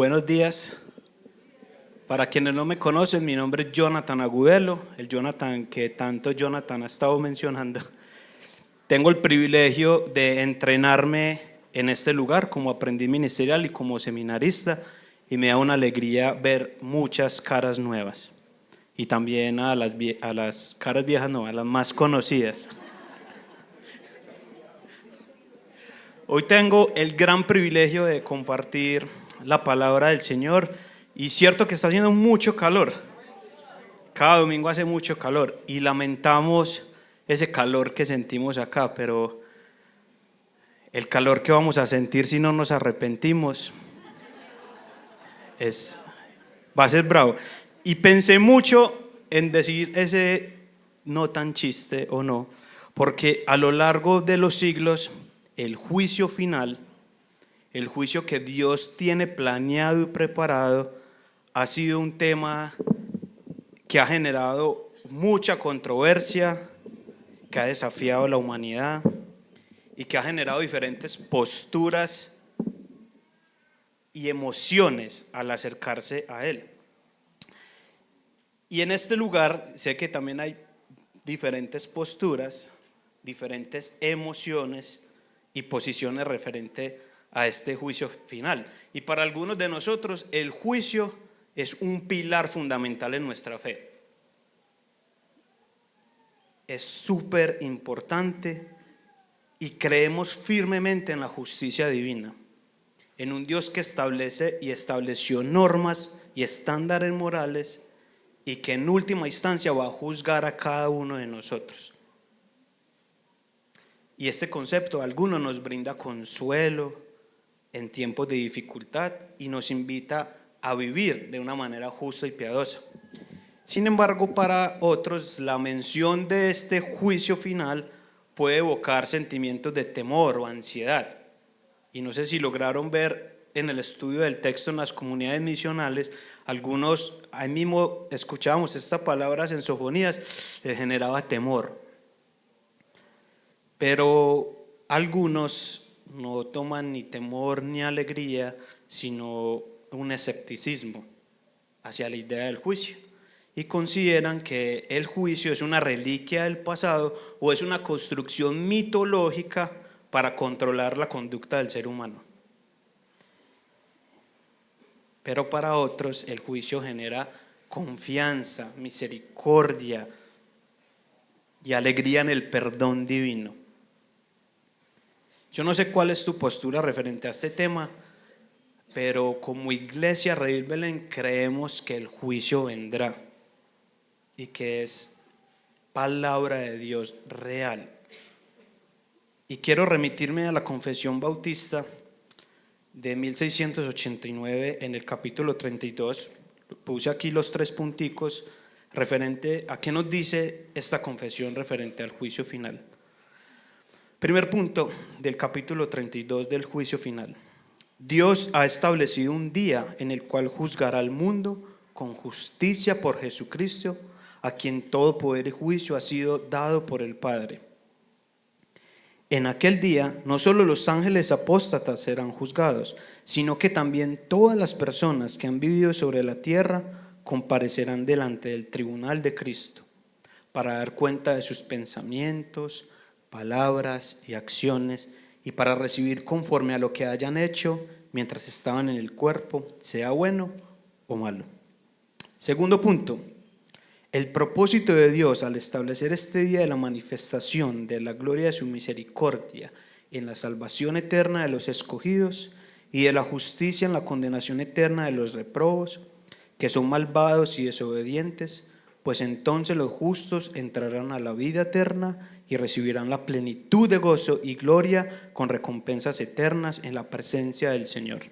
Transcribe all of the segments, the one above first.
Buenos días. Para quienes no me conocen, mi nombre es Jonathan Agudelo, el Jonathan que tanto Jonathan ha estado mencionando. Tengo el privilegio de entrenarme en este lugar como aprendiz ministerial y como seminarista, y me da una alegría ver muchas caras nuevas y también a las caras viejas, no, a las más conocidas. Hoy tengo el gran privilegio de compartir la palabra del Señor, y cierto que está haciendo mucho calor. Cada domingo hace mucho calor y lamentamos ese calor que sentimos acá, pero el calor que vamos a sentir si no nos arrepentimos va a ser bravo. Y pensé mucho en decir ese no tan chiste o no, porque a lo largo de los siglos el juicio final, el juicio que Dios tiene planeado y preparado, ha sido un tema que ha generado mucha controversia, que ha desafiado a la humanidad y que ha generado diferentes posturas y emociones al acercarse a él. Y en este lugar sé que también hay diferentes posturas, diferentes emociones y posiciones referente a este juicio final. Y para algunos de nosotros el juicio es un pilar fundamental en nuestra fe. Es súper importante y creemos firmemente en la justicia divina, en un Dios que establece y estableció normas y estándares morales y que en última instancia va a juzgar a cada uno de nosotros. Y este concepto a algunos nos brinda consuelo en tiempos de dificultad y nos invita a vivir de una manera justa y piadosa. Sin embargo, para otros la mención de este juicio final puede evocar sentimientos de temor o ansiedad. Y no sé si lograron ver en el estudio del texto en las comunidades misionales, algunos, ahí mismo escuchábamos estas palabras en Sofonías, les generaba temor. Pero algunos no toman ni temor ni alegría, sino un escepticismo hacia la idea del juicio, y consideran que el juicio es una reliquia del pasado o es una construcción mitológica para controlar la conducta del ser humano. Pero para otros el juicio genera confianza, misericordia y alegría en el perdón divino. Yo no sé cuál es tu postura referente a este tema, pero como iglesia Redil Belén creemos que el juicio vendrá y que es palabra de Dios real. Y quiero remitirme a la Confesión Bautista de 1689 en el capítulo 32. Puse aquí los 3 punticos referente a qué nos dice esta confesión referente al juicio final. Primer punto del capítulo 32 del juicio final. Dios ha establecido un día en el cual juzgará al mundo con justicia por Jesucristo, a quien todo poder y juicio ha sido dado por el Padre. En aquel día no solo los ángeles apóstatas serán juzgados, sino que también todas las personas que han vivido sobre la tierra comparecerán delante del tribunal de Cristo para dar cuenta de sus pensamientos, palabras y acciones, y para recibir conforme a lo que hayan hecho mientras estaban en el cuerpo, sea bueno o malo. Segundo punto, el propósito de Dios al establecer este día de la manifestación de la gloria de su misericordia en la salvación eterna de los escogidos y de la justicia en la condenación eterna de los réprobos, que son malvados y desobedientes, pues entonces los justos entrarán a la vida eterna y recibirán la plenitud de gozo y gloria con recompensas eternas en la presencia del Señor.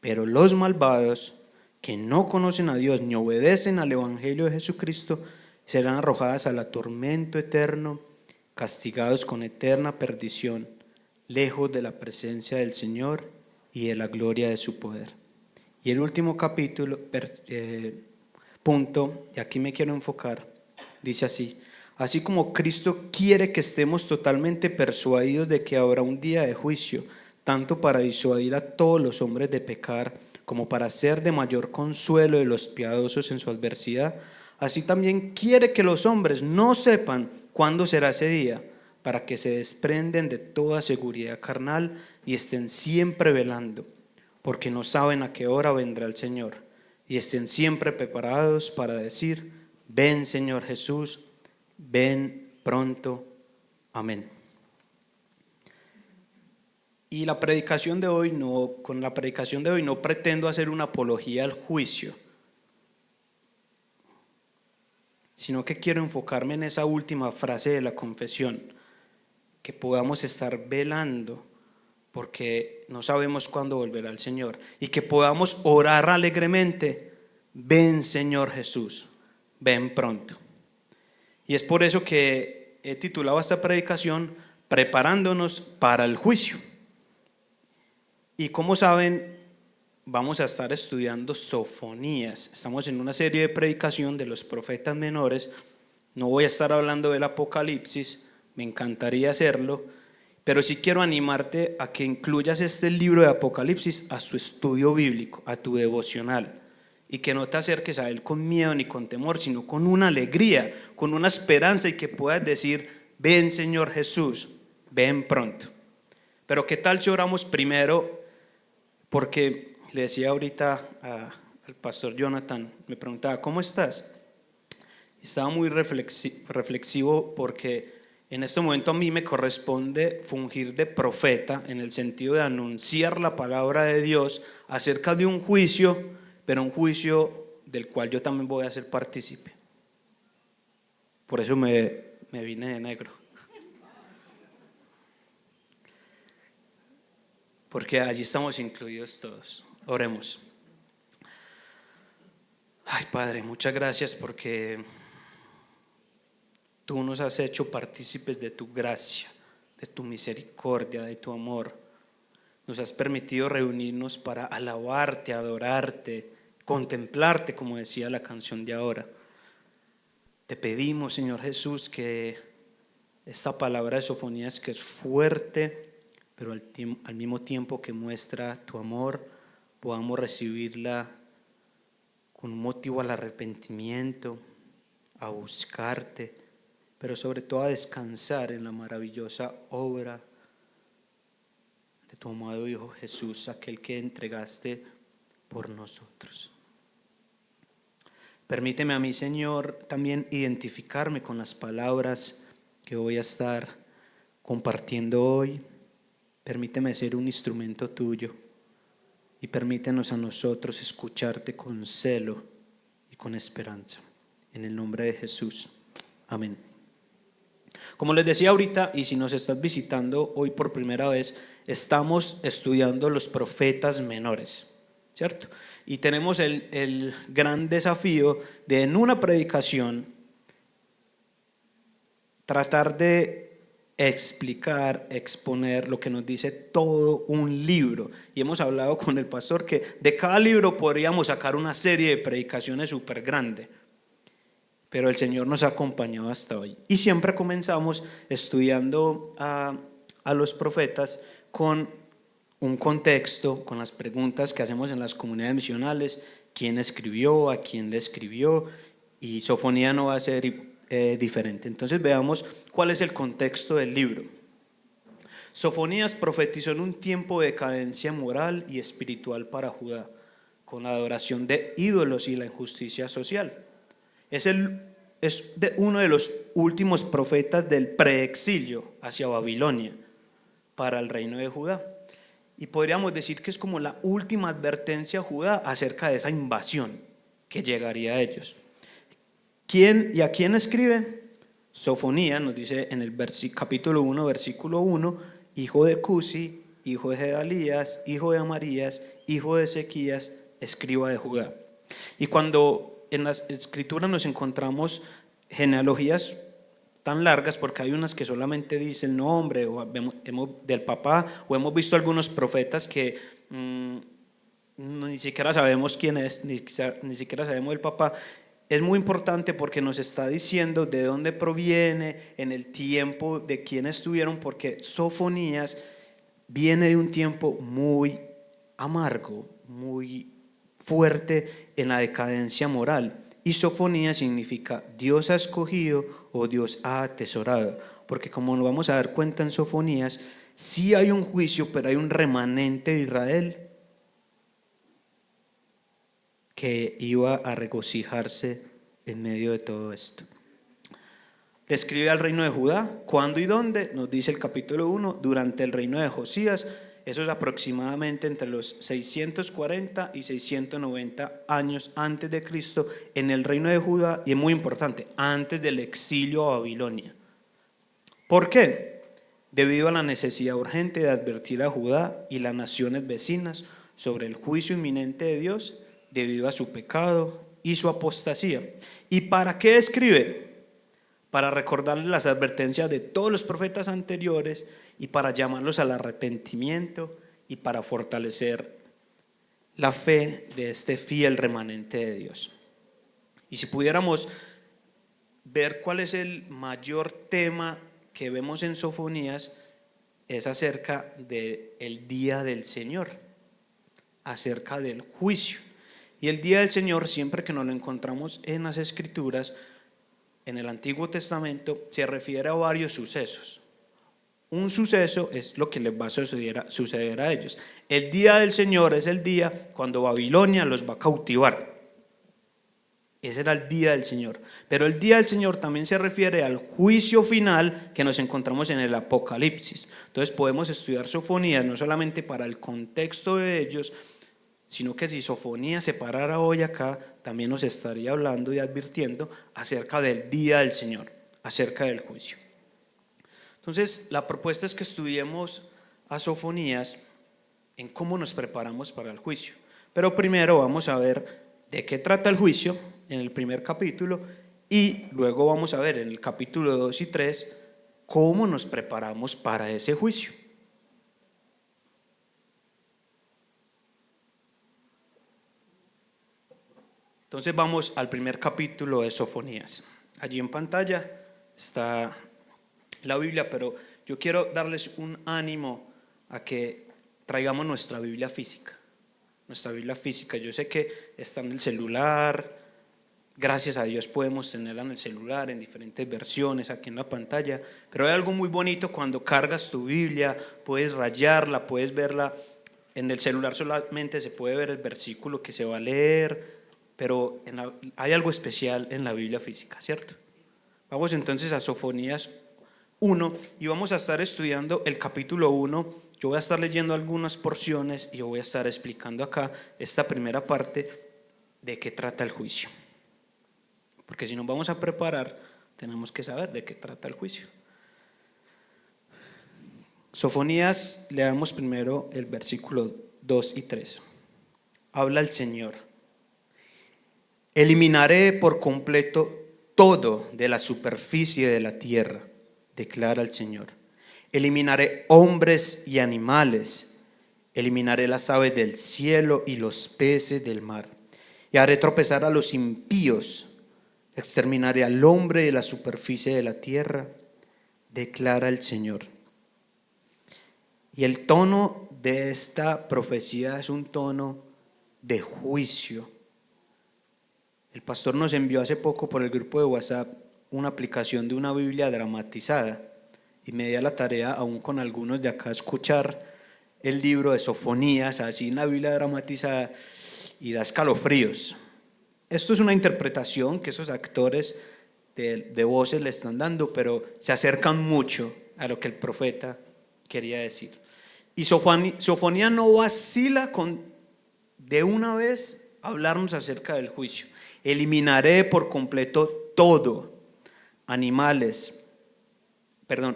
Pero los malvados, que no conocen a Dios ni obedecen al Evangelio de Jesucristo, serán arrojadas al tormento eterno, castigados con eterna perdición, lejos de la presencia del Señor y de la gloria de su poder. Y el último punto, y aquí me quiero enfocar, dice así: así como Cristo quiere que estemos totalmente persuadidos de que habrá un día de juicio, tanto para disuadir a todos los hombres de pecar como para ser de mayor consuelo de los piadosos en su adversidad, así también quiere que los hombres no sepan cuándo será ese día, para que se desprenden de toda seguridad carnal y estén siempre velando, porque no saben a qué hora vendrá el Señor, y estén siempre preparados para decir: ven, Señor Jesús, ven pronto. Amén. Y con la predicación de hoy no pretendo hacer una apología al juicio, sino que quiero enfocarme en esa última frase de la confesión, que podamos estar velando porque no sabemos cuándo volverá el Señor, y que podamos orar alegremente: ven, Señor Jesús, ven pronto. Y es por eso que he titulado esta predicación preparándonos para el juicio. Y como saben, vamos a estar estudiando Sofonías. Estamos en una serie de predicación de los profetas menores. No voy a estar hablando del Apocalipsis, me encantaría hacerlo, pero sí quiero animarte a que incluyas este libro de Apocalipsis a su estudio bíblico, a tu devocional, y que no te acerques a él con miedo ni con temor, sino con una alegría, con una esperanza, y que puedas decir: ven, Señor Jesús, ven pronto. Pero ¿qué tal si oramos primero? Porque le decía ahorita al pastor Jonathan, me preguntaba: ¿cómo estás? Estaba muy reflexivo porque en este momento a mí me corresponde fungir de profeta, en el sentido de anunciar la palabra de Dios acerca de un juicio, pero un juicio del cual yo también voy a ser partícipe. Por eso me vine de negro, porque allí estamos incluidos todos. Oremos. Ay, Padre, muchas gracias porque tú nos has hecho partícipes de tu gracia, de tu misericordia, de tu amor. Nos has permitido reunirnos para alabarte, adorarte, contemplarte, como decía la canción de ahora. Te pedimos, Señor Jesús, que esta palabra de Sofonías, que es fuerte, pero al mismo tiempo que muestra tu amor, podamos recibirla con motivo al arrepentimiento, a buscarte, pero sobre todo a descansar en la maravillosa obra de tu amado Hijo Jesús, aquel que entregaste por nosotros. Permíteme a mí, Señor, también identificarme con las palabras que voy a estar compartiendo hoy. Permíteme ser un instrumento tuyo y permítenos a nosotros escucharte con celo y con esperanza. En el nombre de Jesús. Amén. Como les decía ahorita, y si nos estás visitando hoy por primera vez, estamos estudiando los profetas menores, ¿cierto? Y tenemos el gran desafío de, en una predicación, tratar de explicar, exponer lo que nos dice todo un libro. Y hemos hablado con el pastor que de cada libro podríamos sacar una serie de predicaciones súper grande. Pero el Señor nos ha acompañado hasta hoy. Y siempre comenzamos estudiando a los profetas con un contexto, con las preguntas que hacemos en las comunidades misionales: quién escribió, a quién le escribió, y Sofonía no va a ser diferente. Entonces veamos cuál es el contexto del libro. Sofonías profetizó en un tiempo de decadencia moral y espiritual para Judá, con la adoración de ídolos y la injusticia social. Es uno de los últimos profetas del preexilio hacia Babilonia para el reino de Judá. Y podríamos decir que es como la última advertencia a Judá acerca de esa invasión que llegaría a ellos. ¿Quién y a quién escribe? Sofonías nos dice en el capítulo 1, versículo 1: hijo de Cusi, hijo de Gedalías, hijo de Amarías, hijo de Ezequías, escriba de Judá. Y cuando en las escrituras nos encontramos genealogías tan largas, porque hay unas que solamente dicen el nombre del papá, o hemos visto algunos profetas que ni siquiera sabemos quién es, ni siquiera sabemos el papá. Es muy importante porque nos está diciendo de dónde proviene, en el tiempo de quién estuvieron, porque Sofonías viene de un tiempo muy amargo, muy fuerte en la decadencia moral. Y Sofonía significa Dios ha escogido o Dios ha atesorado. Porque como nos vamos a dar cuenta en Sofonías, sí hay un juicio, pero hay un remanente de Israel que iba a regocijarse en medio de todo esto. Describe al reino de Judá, cuándo y dónde, nos dice el capítulo 1, durante el reino de Josías. Eso es aproximadamente entre los 640 y 690 años antes de Cristo en el reino de Judá, y es muy importante, antes del exilio a Babilonia. ¿Por qué? Debido a la necesidad urgente de advertir a Judá y las naciones vecinas sobre el juicio inminente de Dios debido a su pecado y su apostasía. ¿Y para qué escribe? Para recordarles las advertencias de todos los profetas anteriores y para llamarlos al arrepentimiento y para fortalecer la fe de este fiel remanente de Dios. Y si pudiéramos ver cuál es el mayor tema que vemos en Sofonías, es acerca del día del Señor, acerca del juicio. Y el día del Señor, siempre que nos lo encontramos en las Escrituras, en el Antiguo Testamento, se refiere a varios sucesos. Un suceso es lo que les va a suceder a ellos. El día del Señor es el día cuando Babilonia los va a cautivar. Ese era el día del Señor. Pero el día del Señor también se refiere al juicio final que nos encontramos en el Apocalipsis. Entonces podemos estudiar Sofonías no solamente para el contexto de ellos, sino que si Sofonías se parara hoy acá, también nos estaría hablando y advirtiendo acerca del día del Señor, acerca del juicio. Entonces, la propuesta es que estudiemos a Sofonías en cómo nos preparamos para el juicio. Pero primero vamos a ver de qué trata el juicio en el primer capítulo y luego vamos a ver en el capítulo 2 y 3 cómo nos preparamos para ese juicio. Entonces vamos al primer capítulo de Sofonías. Allí en pantalla está la Biblia, pero yo quiero darles un ánimo a que traigamos nuestra Biblia física. Nuestra Biblia física, yo sé que está en el celular, gracias a Dios podemos tenerla en el celular, en diferentes versiones, aquí en la pantalla, pero hay algo muy bonito cuando cargas tu Biblia, puedes rayarla, puedes verla. En el celular solamente se puede ver el versículo que se va a leer, pero hay algo especial en la Biblia física, ¿cierto? Vamos entonces a Sofonías 1 y vamos a estar estudiando el capítulo 1. Yo voy a estar leyendo algunas porciones y yo voy a estar explicando acá esta primera parte de qué trata el juicio. Porque si nos vamos a preparar, tenemos que saber de qué trata el juicio. Sofonías, leamos primero el versículo 2 y 3. Habla el Señor. Eliminaré por completo todo de la superficie de la tierra, declara el Señor. Eliminaré hombres y animales, eliminaré las aves del cielo y los peces del mar, y haré tropezar a los impíos, exterminaré al hombre de la superficie de la tierra, declara el Señor. Y el tono de esta profecía es un tono de juicio. El pastor nos envió hace poco por el grupo de WhatsApp una aplicación de una Biblia dramatizada y me di a la tarea, aún con algunos de acá, escuchar el libro de Sofonías así en la Biblia dramatizada y da escalofríos. Esto es una interpretación que esos actores de voces le están dando, pero se acercan mucho a lo que el profeta quería decir. Y Sofonías no vacila con de una vez hablarnos acerca del juicio. Eliminaré por completo todo,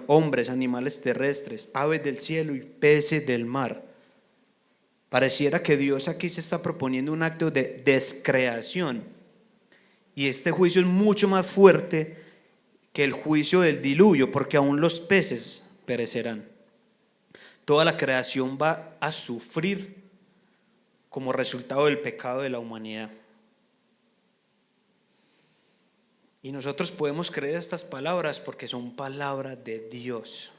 hombres, animales terrestres, aves del cielo y peces del mar. Pareciera que Dios aquí se está proponiendo un acto de descreación. Y este juicio es mucho más fuerte que el juicio del diluvio, porque aún los peces perecerán. Toda la creación va a sufrir como resultado del pecado de la humanidad. Y nosotros podemos creer estas palabras porque son palabras de Dios.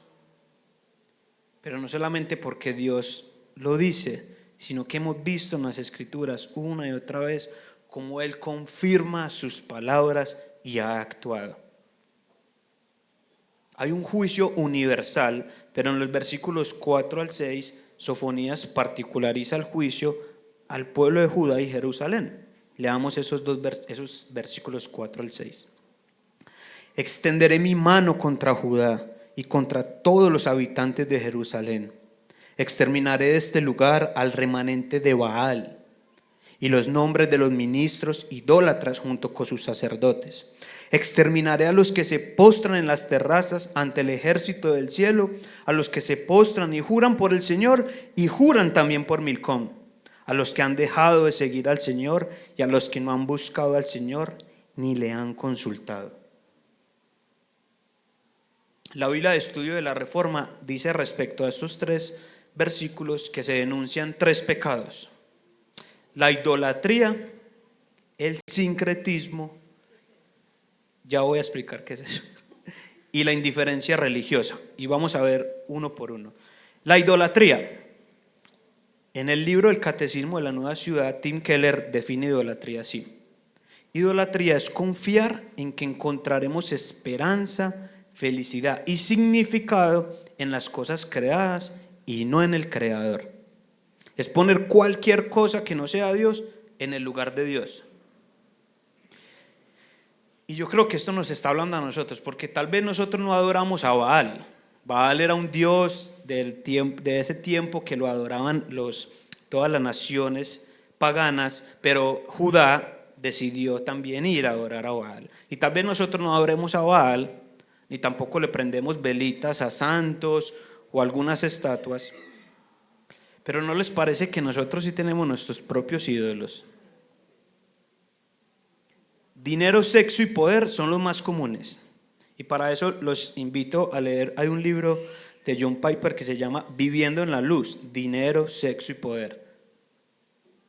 Pero no solamente porque Dios lo dice, sino que hemos visto en las Escrituras una y otra vez cómo Él confirma sus palabras y ha actuado. Hay un juicio universal, pero en los versículos 4 al 6, Sofonías particulariza el juicio al pueblo de Judá y Jerusalén. Leamos esos versículos 4 al 6. Extenderé mi mano contra Judá y contra todos los habitantes de Jerusalén. Exterminaré de este lugar al remanente de Baal y los nombres de los ministros idólatras junto con sus sacerdotes. Exterminaré a los que se postran en las terrazas ante el ejército del cielo, a los que se postran y juran por el Señor y juran también por Milcom, a los que han dejado de seguir al Señor y a los que no han buscado al Señor ni le han consultado. La Biblia de Estudio de la Reforma dice respecto a estos 3 versículos que se denuncian 3 pecados: la idolatría, el sincretismo, ya voy a explicar qué es eso, y la indiferencia religiosa. Y vamos a ver uno por uno. La idolatría. En el libro El Catecismo de la Nueva Ciudad, Tim Keller define idolatría así: idolatría es confiar en que encontraremos esperanza, felicidad y significado en las cosas creadas y no en el Creador. Es poner cualquier cosa que no sea Dios en el lugar de Dios. Y yo creo que esto nos está hablando a nosotros, porque tal vez nosotros no adoramos a Baal. Baal era un dios de ese tiempo que lo adoraban todas las naciones paganas, pero Judá decidió también ir a adorar a Baal. Y tal vez nosotros no adoremos a Baal, ni tampoco le prendemos velitas a santos o algunas estatuas, pero ¿no les parece que nosotros sí tenemos nuestros propios ídolos? Dinero, sexo y poder son los más comunes. Y para eso los invito a leer, hay un libro de John Piper que se llama Viviendo en la Luz, Dinero, Sexo y Poder.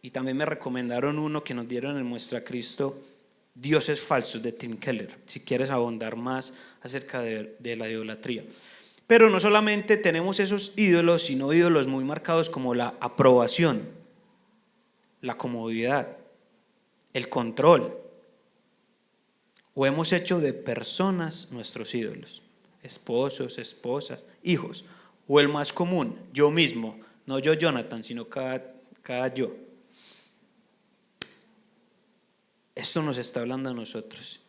Y también me recomendaron uno que nos dieron en Muestra Cristo, Dioses Falsos, de Tim Keller, si quieres abundar más acerca de la idolatría. Pero no solamente tenemos esos ídolos, sino ídolos muy marcados como la aprobación, la comodidad, el control. O hemos hecho de personas nuestros ídolos, esposos, esposas, hijos. O el más común, yo mismo, no yo Jonathan, sino cada yo. Esto nos está hablando a nosotros.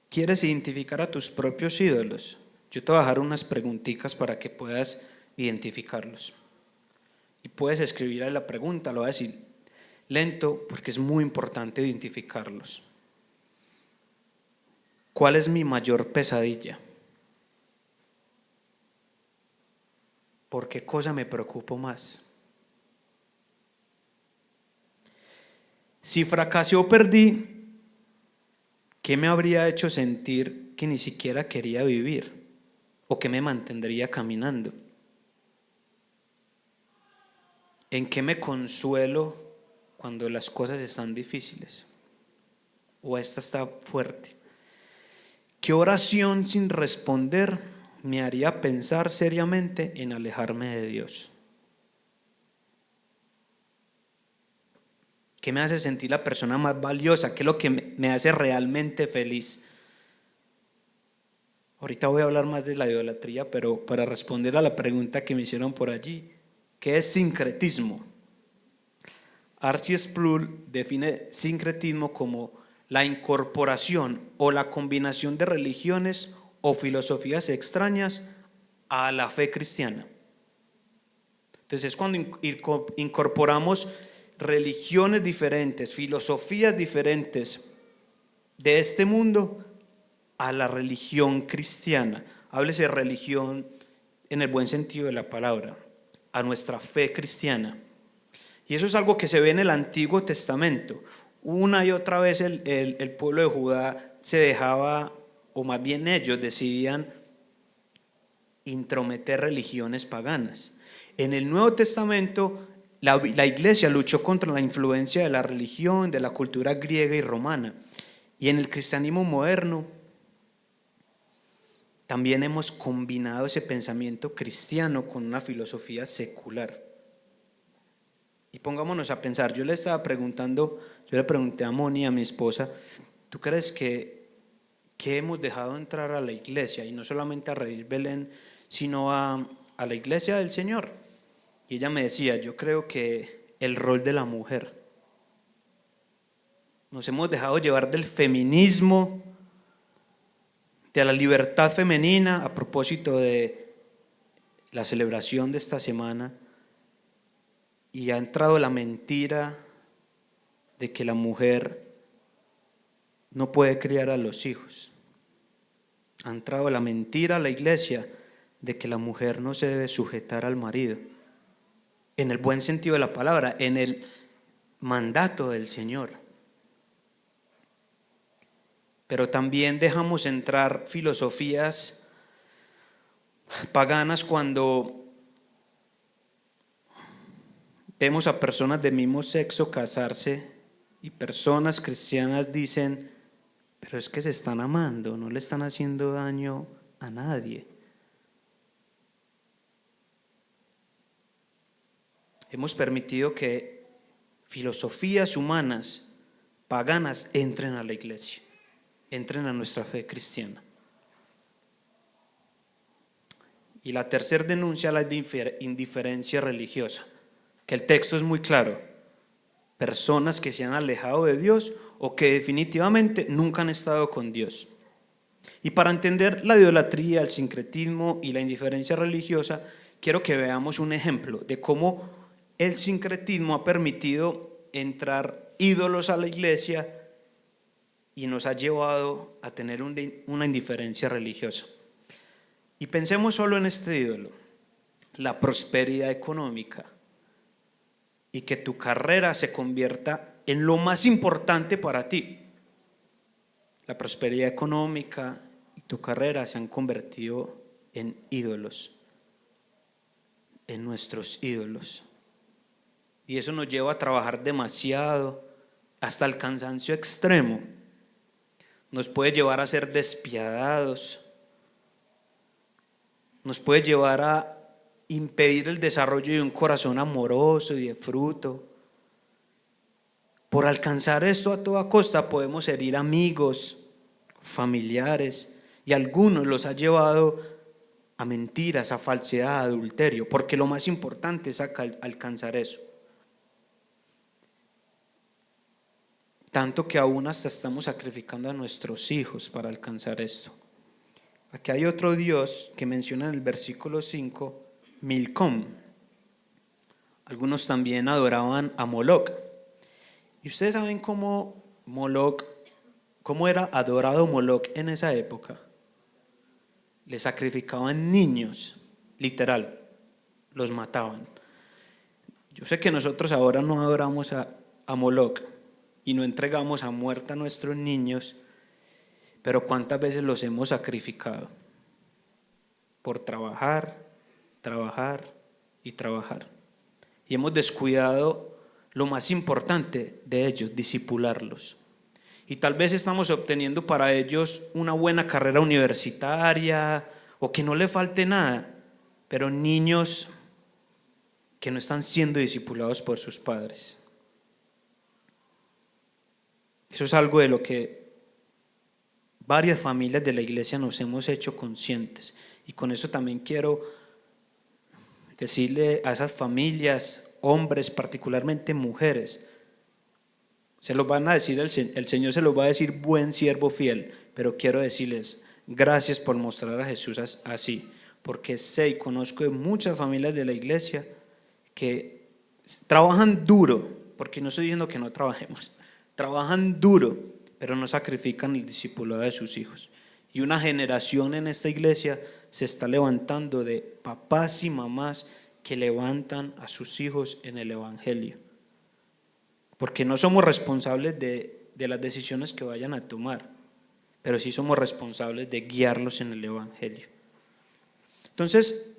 ¿Quieres identificar a tus propios ídolos? Yo te voy a dejar unas preguntitas para que puedas identificarlos. Y puedes escribir ahí la pregunta, lo voy a decir lento porque es muy importante identificarlos. ¿Cuál es mi mayor pesadilla? ¿Por qué cosa me preocupo más? Si fracasé o perdí, ¿qué me habría hecho sentir que ni siquiera quería vivir? ¿O que me mantendría caminando? ¿En qué me consuelo cuando las cosas están difíciles? ¿O esta está fuerte? ¿Qué oración sin responder me haría pensar seriamente en alejarme de Dios? ¿Qué me hace sentir la persona más valiosa? ¿Qué es lo que me hace realmente feliz? Ahorita voy a hablar más de la idolatría, pero para responder a la pregunta que me hicieron por allí, ¿qué es sincretismo? R.C. Sproul define sincretismo como la incorporación o la combinación de religiones o filosofías extrañas a la fe cristiana. Entonces es cuando incorporamos religiones diferentes, filosofías diferentes de este mundo a la religión cristiana. Háblese de religión en el buen sentido de la palabra, a nuestra fe cristiana. Y eso es algo que se ve en el Antiguo Testamento. Una y otra vez el pueblo de Judá se dejaba, o más bien ellos decidían intrometer religiones paganas. En el Nuevo Testamento la iglesia luchó contra la influencia de la religión, de la cultura griega y romana. Y en el cristianismo moderno también hemos combinado ese pensamiento cristiano con una filosofía secular. Y pongámonos a pensar, yo le pregunté a Moni, a mi esposa, ¿tú crees que hemos dejado entrar a la iglesia? Y no solamente a Redil Belén, sino a la iglesia del Señor. Y ella me decía, yo creo que el rol de la mujer. Nos hemos dejado llevar del feminismo, de la libertad femenina, a propósito de la celebración de esta semana, y ha entrado la mentira de que la mujer no puede criar a los hijos. Ha entrado la mentira a la iglesia de que la mujer no se debe sujetar al marido, en el buen sentido de la palabra, en el mandato del Señor. Pero también dejamos entrar filosofías paganas cuando vemos a personas del mismo sexo casarse y personas cristianas dicen, pero es que se están amando, no le están haciendo daño a nadie. Hemos permitido que filosofías humanas paganas entren a la iglesia, entren a nuestra fe cristiana. Y la tercera denuncia, la indiferencia religiosa, que el texto es muy claro: personas que se han alejado de Dios o que definitivamente nunca han estado con Dios. Y para entender la idolatría, el sincretismo y la indiferencia religiosa, quiero que veamos un ejemplo de cómo el sincretismo ha permitido entrar ídolos a la iglesia y nos ha llevado a tener una indiferencia religiosa. Y pensemos solo en este ídolo: la prosperidad económica, y que tu carrera se convierta en lo más importante para ti. La prosperidad económica y tu carrera se han convertido en ídolos, en nuestros ídolos. Y eso nos lleva a trabajar demasiado, hasta el cansancio extremo. Nos puede llevar a ser despiadados, nos puede llevar a impedir el desarrollo de un corazón amoroso y de fruto. Por alcanzar esto a toda costa podemos herir amigos, familiares, y algunos los ha llevado a mentiras, a falsedad, a adulterio, porque lo más importante es alcanzar eso. Tanto que aún hasta estamos sacrificando a nuestros hijos para alcanzar esto. Aquí hay otro dios que menciona en el versículo 5, Milcom. Algunos también adoraban a Moloc. Y ustedes saben cómo era adorado Moloc en esa época. Le sacrificaban niños, literal, los mataban. Yo sé que nosotros ahora no adoramos a Moloc y no entregamos a muerte a nuestros niños, pero ¿cuántas veces los hemos sacrificado? Por trabajar y trabajar. Y hemos descuidado lo más importante de ellos, discipularlos. Y tal vez estamos obteniendo para ellos una buena carrera universitaria o que no le falte nada, pero niños que no están siendo discipulados por sus padres. Eso es algo de lo que varias familias de la iglesia nos hemos hecho conscientes. Y con eso también quiero decirle a esas familias, hombres, particularmente mujeres, se los van a decir, el Señor se los va a decir: buen siervo fiel, pero quiero decirles gracias por mostrar a Jesús así, porque sé y conozco de muchas familias de la iglesia que trabajan duro, porque no estoy diciendo que no trabajemos, trabajan duro, pero no sacrifican el discipulado de sus hijos. Y una generación en esta iglesia se está levantando de papás y mamás que levantan a sus hijos en el evangelio, porque no somos responsables de las decisiones que vayan a tomar, pero sí somos responsables de guiarlos en el evangelio. Entonces,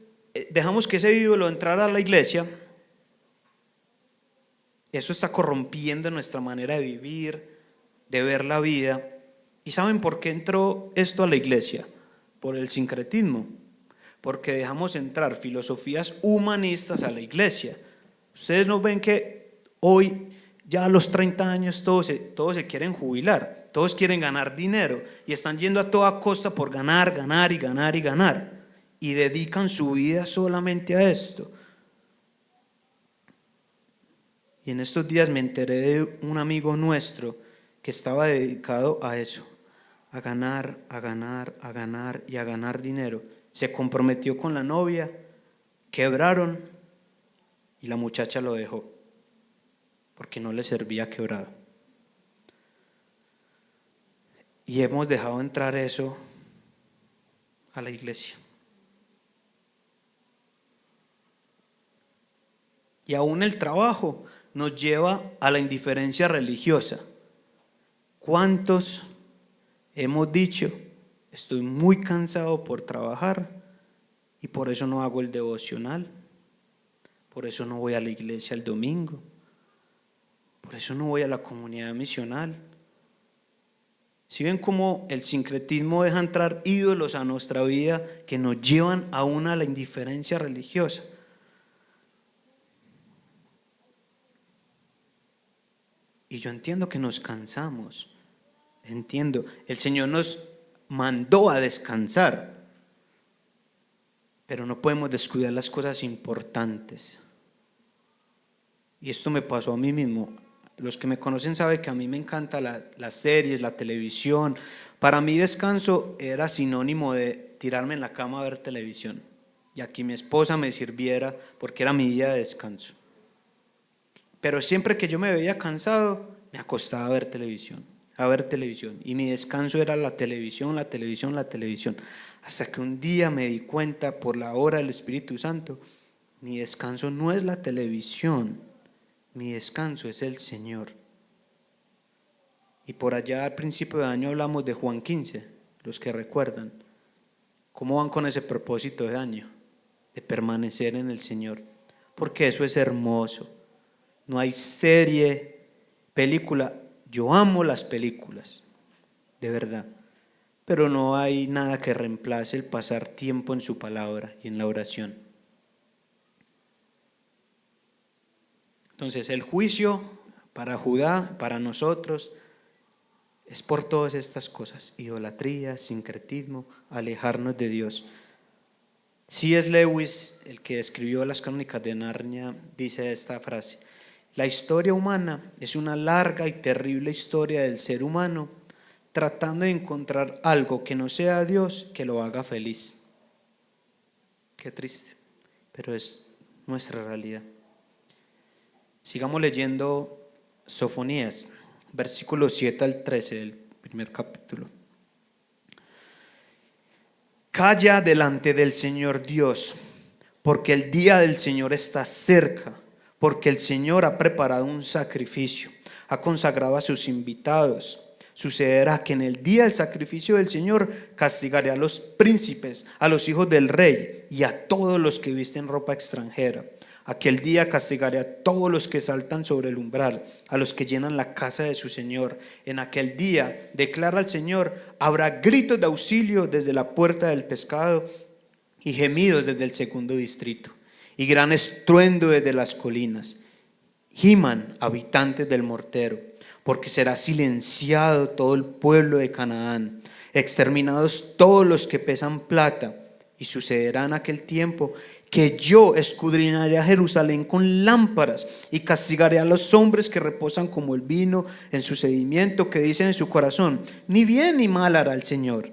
dejamos que ese ídolo entrara a la iglesia. Eso está corrompiendo nuestra manera de vivir, de ver la vida. ¿Y saben por qué entró esto a la iglesia? Por el sincretismo, porque dejamos entrar filosofías humanistas a la iglesia. Ustedes no ven que Hoy, ya a los 30 años, todos se quieren jubilar, todos quieren ganar dinero y están yendo a toda costa por ganar, ganar y ganar y ganar. Y dedican su vida solamente a esto. Y en estos días me enteré de un amigo nuestro que estaba dedicado a eso, a ganar, a ganar, a ganar y a ganar dinero. Se comprometió con la novia, quebraron y la muchacha lo dejó porque no le servía quebrado. Y hemos dejado entrar eso a la iglesia. Y aún el trabajo nos lleva a la indiferencia religiosa. ¿Cuántos hemos dicho, estoy muy cansado por trabajar y por eso no hago el devocional? Por eso no voy a la iglesia el domingo. Por eso no voy a la comunidad misional. Si ven cómo el sincretismo deja entrar ídolos a nuestra vida que nos llevan aún a la indiferencia religiosa. Y yo entiendo que nos cansamos. Entiendo, el Señor nos mandó a descansar, pero no podemos descuidar las cosas importantes. Y esto me pasó a mí mismo. Los que me conocen saben que a mí me encanta las series, la televisión. Para mí descanso era sinónimo de tirarme en la cama a ver televisión. Y aquí mi esposa me sirviera porque era mi día de descanso. Pero siempre que yo me veía cansado, me acostaba a ver televisión. Y mi descanso era la televisión. Hasta que un día me di cuenta por la obra del Espíritu Santo, mi descanso no es la televisión. Mi descanso es el Señor. Y por allá al principio de año hablamos de Juan 15, los que recuerdan. ¿Cómo van con ese propósito de año? De permanecer en el Señor. Porque eso es hermoso. No hay serie, película. Yo amo las películas, de verdad. Pero no hay nada que reemplace el pasar tiempo en su palabra y en la oración. Entonces el juicio para Judá, para nosotros, es por todas estas cosas: idolatría, sincretismo, alejarnos de Dios. C.S. Lewis, el que escribió las Crónicas de Narnia, dice esta frase: la historia humana es una larga y terrible historia del ser humano tratando de encontrar algo que no sea Dios que lo haga feliz. Qué triste, pero es nuestra realidad. Sigamos leyendo Sofonías, versículos 7 al 13 del primer capítulo. Calla delante del Señor Dios, porque el día del Señor está cerca, porque el Señor ha preparado un sacrificio, ha consagrado a sus invitados. Sucederá que en el día del sacrificio del Señor castigaré a los príncipes, a los hijos del rey y a todos los que visten ropa extranjera. Aquel día castigaré a todos los que saltan sobre el umbral, a los que llenan la casa de su Señor. En aquel día, declara el Señor, habrá gritos de auxilio desde la puerta del pescado y gemidos desde el segundo distrito, y gran estruendo desde las colinas. Giman habitantes del mortero, porque será silenciado todo el pueblo de Canaán, exterminados todos los que pesan plata. Y sucederá en aquel tiempo que yo escudriñaré a Jerusalén con lámparas y castigaré a los hombres que reposan como el vino en su sedimiento, que dicen en su corazón, ni bien ni mal hará el Señor.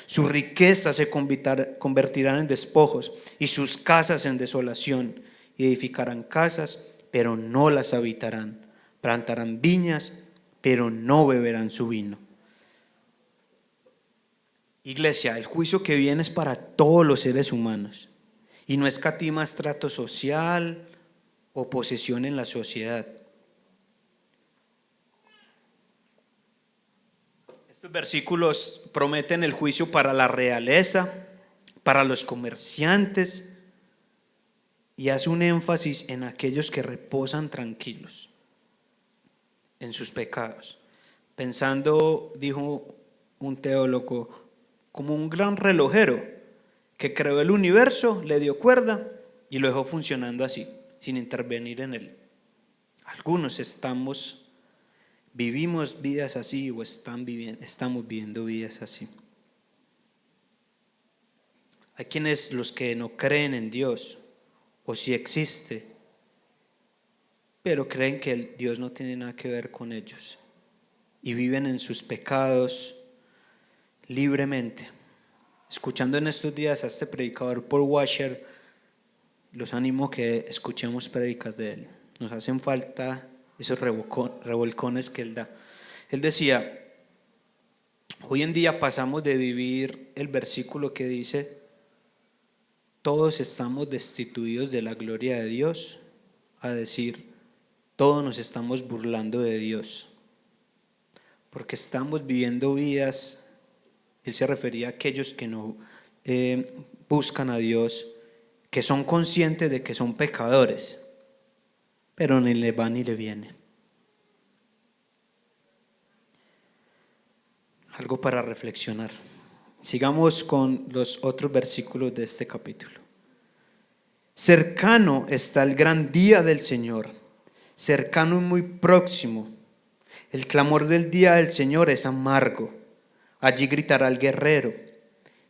Sus riquezas se convertirán en despojos y sus casas en desolación. Y edificarán casas, pero no las habitarán. Plantarán viñas, pero no beberán su vino. Iglesia, el juicio que viene es para todos los seres humanos y no escatima estrato social o posesión en la sociedad. Estos versículos prometen el juicio para la realeza, para los comerciantes, y hace un énfasis en aquellos que reposan tranquilos en sus pecados, pensando, dijo un teólogo, como un gran relojero que creó el universo, le dio cuerda y lo dejó funcionando así, sin intervenir en él. Algunos vivimos vidas así o estamos viviendo vidas así. Hay quienes los que no creen en Dios o si existe, pero creen que Dios no tiene nada que ver con ellos y viven en sus pecados libremente. Escuchando en estos días a este predicador Paul Washer, los animo que escuchemos prédicas de él. Nos hacen falta esos revolcones que él da. Él decía, hoy en día pasamos de vivir el versículo que dice todos estamos destituidos de la gloria de Dios, a decir todos nos estamos burlando de Dios, porque estamos viviendo vidas. Él se refería a aquellos que no buscan a Dios, que son conscientes de que son pecadores, pero ni le va ni le viene. Algo para reflexionar. Sigamos con los otros versículos de este capítulo. Cercano está el gran día del Señor, cercano y muy próximo. El clamor del día del Señor es amargo. Allí gritará el guerrero.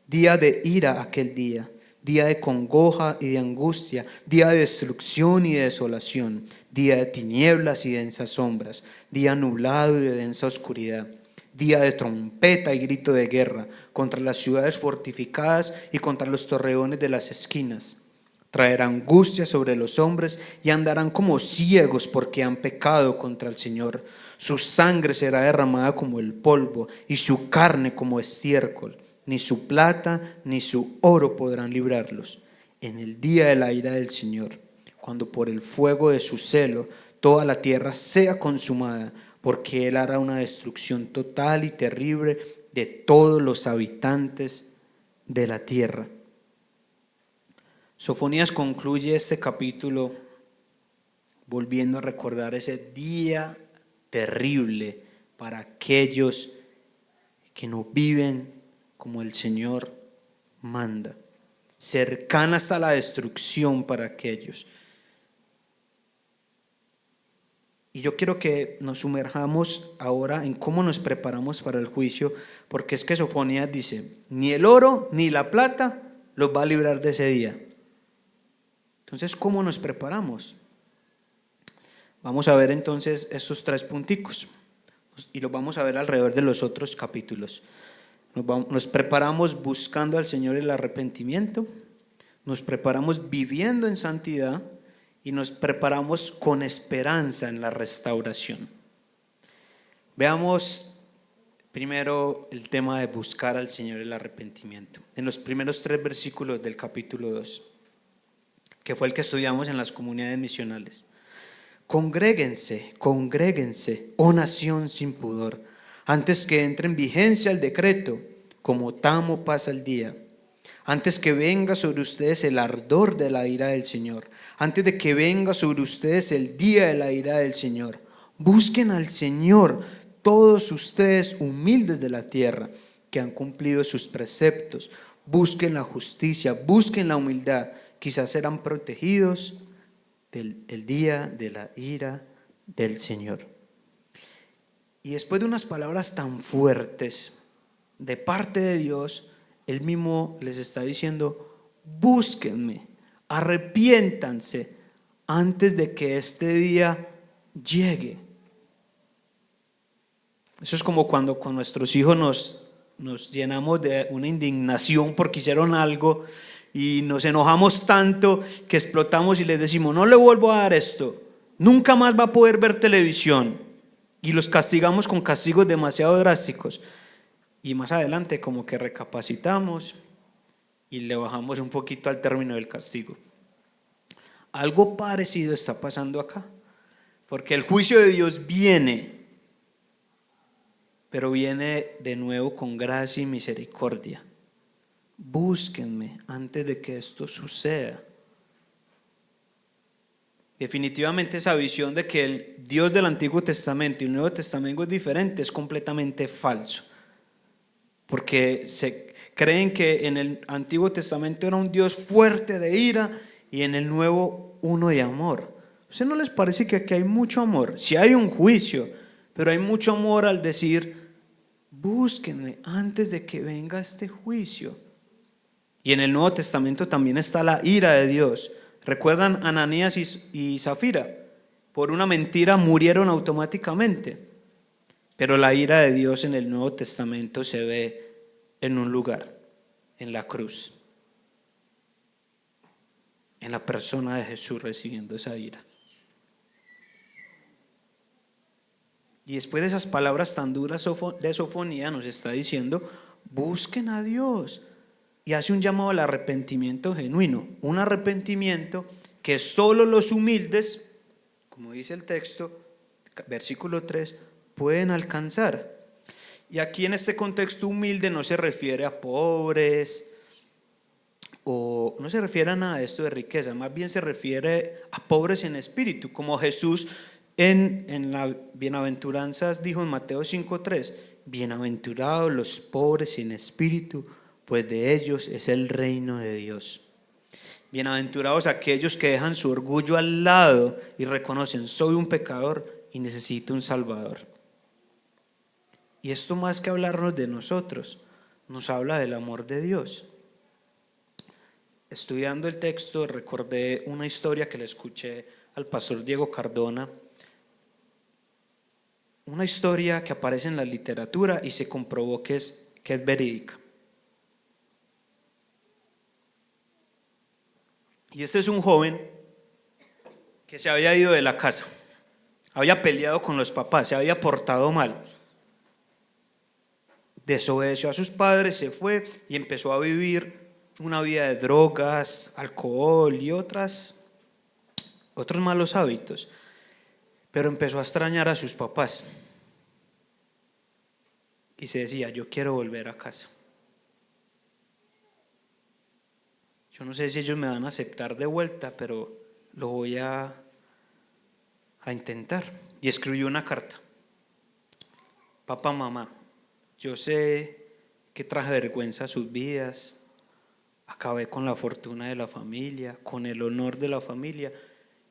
Día de ira aquel día, día de congoja y de angustia, día de destrucción y de desolación, día de tinieblas y densas sombras, día nublado y de densa oscuridad, día de trompeta y grito de guerra contra las ciudades fortificadas y contra los torreones de las esquinas. Traerá angustia sobre los hombres y andarán como ciegos porque han pecado contra el Señor. Su sangre será derramada como el polvo y su carne como estiércol. Ni su plata ni su oro podrán librarlos. En el día de la ira del Señor, cuando por el fuego de su celo toda la tierra sea consumada, porque Él hará una destrucción total y terrible de todos los habitantes de la tierra. Sofonías concluye este capítulo volviendo a recordar ese día terrible para aquellos que no viven como el Señor manda. Cercana hasta la destrucción para aquellos. Y yo quiero que nos sumerjamos ahora en cómo nos preparamos para el juicio, porque es que Sofonías dice, ni el oro ni la plata los va a librar de ese día. Entonces, ¿cómo nos preparamos? Vamos a ver entonces estos 3 punticos y los vamos a ver alrededor de los otros capítulos. Nos preparamos buscando al Señor el arrepentimiento, nos preparamos viviendo en santidad y nos preparamos con esperanza en la restauración. Veamos primero el tema de buscar al Señor el arrepentimiento. En los primeros 3 versículos del capítulo 2, que fue el que estudiamos en las comunidades misionales. Congréguense, oh nación sin pudor, antes que entre en vigencia el decreto, como tamo pasa el día, antes que venga sobre ustedes el ardor de la ira del Señor, antes de que venga sobre ustedes el día de la ira del Señor. Busquen al Señor, todos ustedes humildes de la tierra, que han cumplido sus preceptos. Busquen la justicia, busquen la humildad, quizás serán protegidos del día de la ira del Señor. Y después de unas palabras tan fuertes de parte de Dios, Él mismo les está diciendo, búsquenme, arrepiéntanse antes de que este día llegue. Eso es como cuando con nuestros hijos nos llenamos de una indignación porque hicieron algo y nos enojamos tanto que explotamos y les decimos, no le vuelvo a dar esto, nunca más va a poder ver televisión, y los castigamos con castigos demasiado drásticos. Y más adelante como que recapacitamos y le bajamos un poquito al término del castigo. Algo parecido está pasando acá, porque el juicio de Dios viene, pero viene de nuevo con gracia y misericordia. Búsquenme antes de que esto suceda. Definitivamente esa visión de que el Dios del Antiguo Testamento y el Nuevo Testamento es diferente es completamente falso, porque se creen que en el Antiguo Testamento era un Dios fuerte de ira y en el Nuevo uno de amor. ¿Usted no les parece que aquí hay mucho amor? Sí hay un juicio, pero hay mucho amor al decir, búsquenme antes de que venga este juicio. Y en el Nuevo Testamento también está la ira de Dios. ¿Recuerdan Ananías y Zafira? Por una mentira murieron automáticamente. Pero la ira de Dios en el Nuevo Testamento se ve en un lugar, en la cruz, en la persona de Jesús recibiendo esa ira. Y después de esas palabras tan duras de Sofonía nos está diciendo, busquen a Dios. Y hace un llamado al arrepentimiento genuino, un arrepentimiento que solo los humildes, como dice el texto, versículo 3, pueden alcanzar. Y aquí en este contexto humilde no se refiere a pobres o no se refiere a nada de esto de riqueza, más bien se refiere a pobres en espíritu, como Jesús en las bienaventuranzas dijo en Mateo 5:3, bienaventurados los pobres en espíritu, pues de ellos es el reino de Dios. Bienaventurados aquellos que dejan su orgullo al lado y reconocen, soy un pecador y necesito un Salvador. Y esto más que hablarnos de nosotros, nos habla del amor de Dios. Estudiando el texto recordé una historia que le escuché al pastor Diego Cardona, una historia que aparece en la literatura y se comprobó que es verídica. Y este es un joven que se había ido de la casa, había peleado con los papás, se había portado mal, desobedeció a sus padres, se fue y empezó a vivir una vida de drogas, alcohol y otros malos hábitos. Pero empezó a extrañar a sus papás y se decía, yo quiero volver a casa. Yo no sé si ellos me van a aceptar de vuelta, pero lo voy a intentar. Y escribió una carta. Papá, mamá, yo sé que traje vergüenza a sus vidas, acabé con la fortuna de la familia, con el honor de la familia,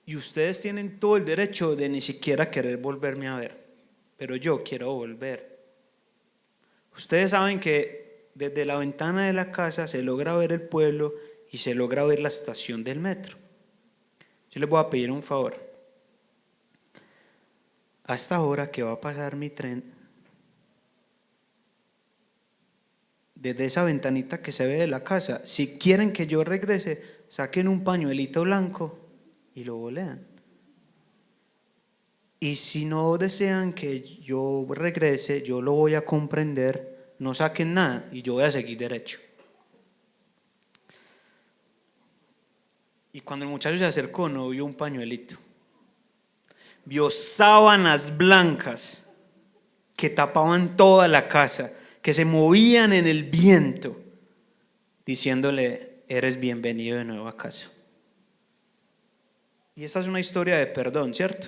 y ustedes tienen todo el derecho de ni siquiera querer volverme a ver, pero yo quiero volver. Ustedes saben que desde la ventana de la casa se logra ver el pueblo y se logra ver la estación del metro. Yo les voy a pedir un favor. A esta hora que va a pasar mi tren, desde esa ventanita que se ve de la casa, si quieren que yo regrese, saquen un pañuelito blanco y lo volean. Y si no desean que yo regrese, yo lo voy a comprender, no saquen nada y yo voy a seguir derecho. Y cuando el muchacho se acercó, no vio un pañuelito, vio sábanas blancas que tapaban toda la casa, que se movían en el viento, diciéndole, eres bienvenido de nuevo a casa. Y esta es una historia de perdón, ¿cierto?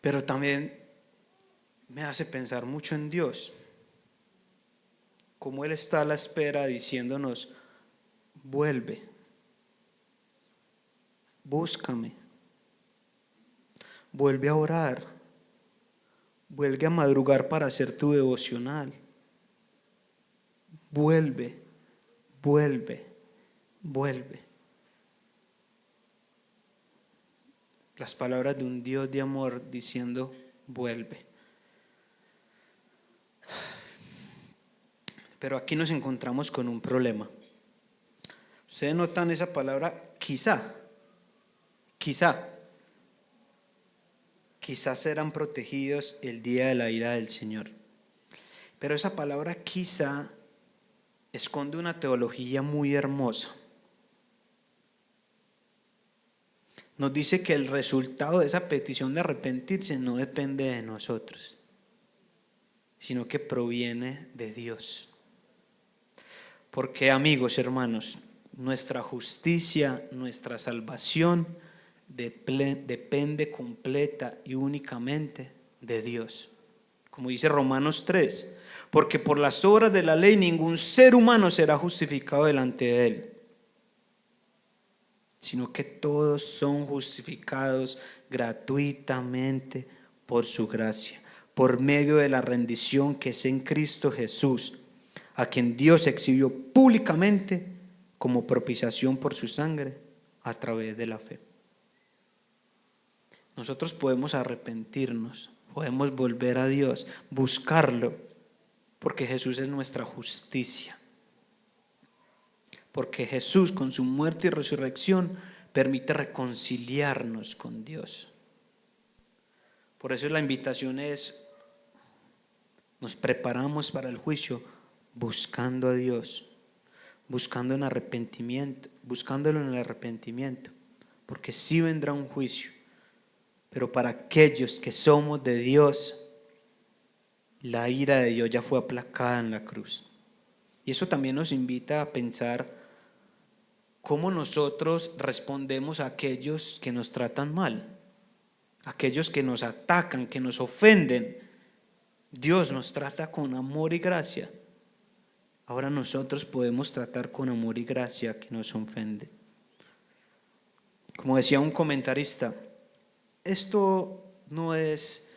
Pero también me hace pensar mucho en Dios, como Él está a la espera diciéndonos, vuelve, búscame, vuelve a orar, vuelve a madrugar para hacer tu devocional, vuelve, vuelve, vuelve. Las palabras de un Dios de amor diciendo, vuelve. Pero aquí nos encontramos con un problema. Ustedes notan esa palabra, quizá. Quizás serán protegidos el día de la ira del Señor. Pero esa palabra quizá esconde una teología muy hermosa. Nos dice que el resultado de esa petición de arrepentirse no depende de nosotros, sino que proviene de Dios. Porque, amigos, hermanos, nuestra justicia, nuestra salvación depende completa y únicamente de Dios. Como dice Romanos 3, porque por las obras de la ley ningún ser humano será justificado delante de Él, sino que todos son justificados gratuitamente por su gracia, por medio de la rendición que es en Cristo Jesús, a quien Dios exhibió públicamente como propiciación por su sangre a través de la fe. Nosotros podemos arrepentirnos, podemos volver a Dios, buscarlo, porque Jesús es nuestra justicia. Porque Jesús, con su muerte y resurrección, permite reconciliarnos con Dios. Por eso la invitación es: nos preparamos para el juicio buscando a Dios, buscándolo en el arrepentimiento, porque sí vendrá un juicio, pero para aquellos que somos de Dios, la ira de Dios ya fue aplacada en la cruz. Y eso también nos invita a pensar cómo nosotros respondemos a aquellos que nos tratan mal, aquellos que nos atacan, que nos ofenden. Dios nos trata con amor y gracia. Ahora nosotros podemos tratar con amor y gracia a quien nos ofende. Como decía un comentarista, esto no es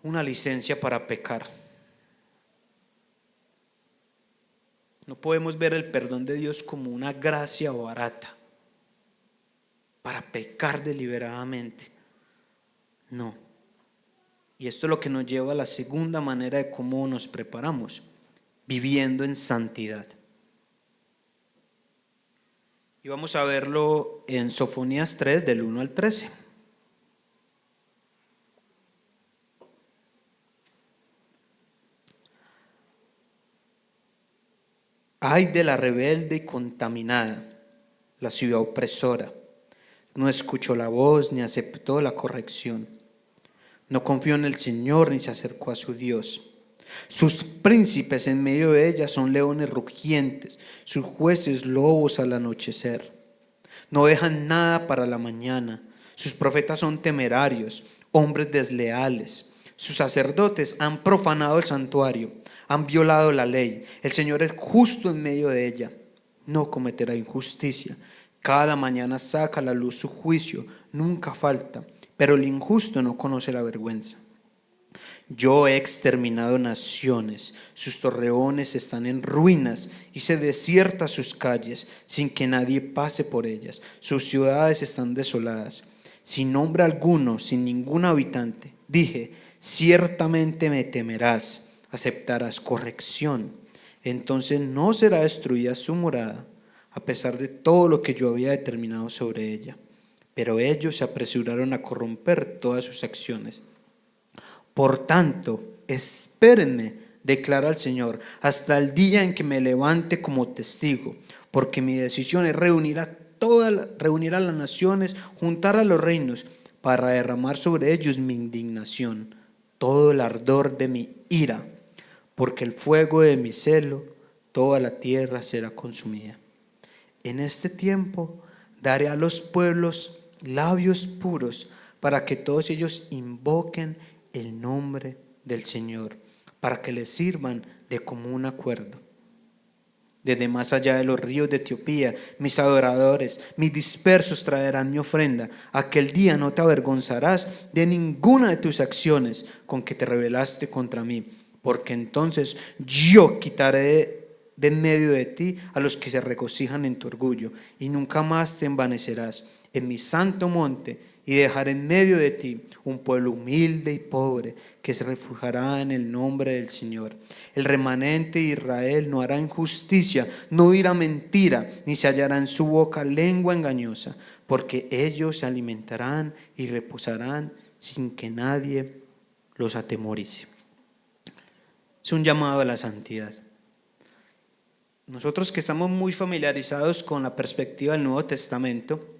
una licencia para pecar. No podemos ver el perdón de Dios como una gracia barata para pecar deliberadamente. No. Y esto es lo que nos lleva a la segunda manera de cómo nos preparamos: viviendo en santidad. Y vamos a verlo en Sofonías 3, del 1 al 13. Ay de la rebelde y contaminada, la ciudad opresora. No escuchó la voz ni aceptó la corrección. No confió en el Señor ni se acercó a su Dios. Sus príncipes en medio de ella son leones rugientes, sus jueces lobos al anochecer. No dejan nada para la mañana. Sus profetas son temerarios, hombres desleales. Sus sacerdotes han profanado el santuario, han violado la ley. El Señor es justo en medio de ella, no cometerá injusticia. Cada mañana saca a la luz su juicio, nunca falta, pero el injusto no conoce la vergüenza. Yo he exterminado naciones, sus torreones están en ruinas y se desierta sus calles sin que nadie pase por ellas. Sus ciudades están desoladas, sin nombre alguno, sin ningún habitante. Dije: ciertamente me temerás, aceptarás corrección. Entonces no será destruida su morada, a pesar de todo lo que yo había determinado sobre ella. Pero ellos se apresuraron a corromper todas sus acciones. Por tanto, espérenme, declara el Señor, hasta el día en que me levante como testigo, porque mi decisión es reunir a las naciones, juntar a los reinos, para derramar sobre ellos mi indignación, todo el ardor de mi ira, porque el fuego de mi celo, toda la tierra será consumida. En este tiempo daré a los pueblos labios puros, para que todos ellos invoquen el nombre del Señor, para que les sirvan de común acuerdo. Desde más allá de los ríos de Etiopía, mis adoradores, mis dispersos traerán mi ofrenda. Aquel día no te avergonzarás de ninguna de tus acciones con que te rebelaste contra mí, porque entonces yo quitaré de en medio de ti a los que se regocijan en tu orgullo, y nunca más te envanecerás en mi santo monte, y dejaré en medio de ti un pueblo humilde y pobre que se refugiará en el nombre del Señor. El remanente de Israel no hará injusticia, no dirá mentira, ni se hallará en su boca lengua engañosa, porque ellos se alimentarán y reposarán sin que nadie los atemorice. Es un llamado a la santidad. Nosotros que estamos muy familiarizados con la perspectiva del Nuevo Testamento,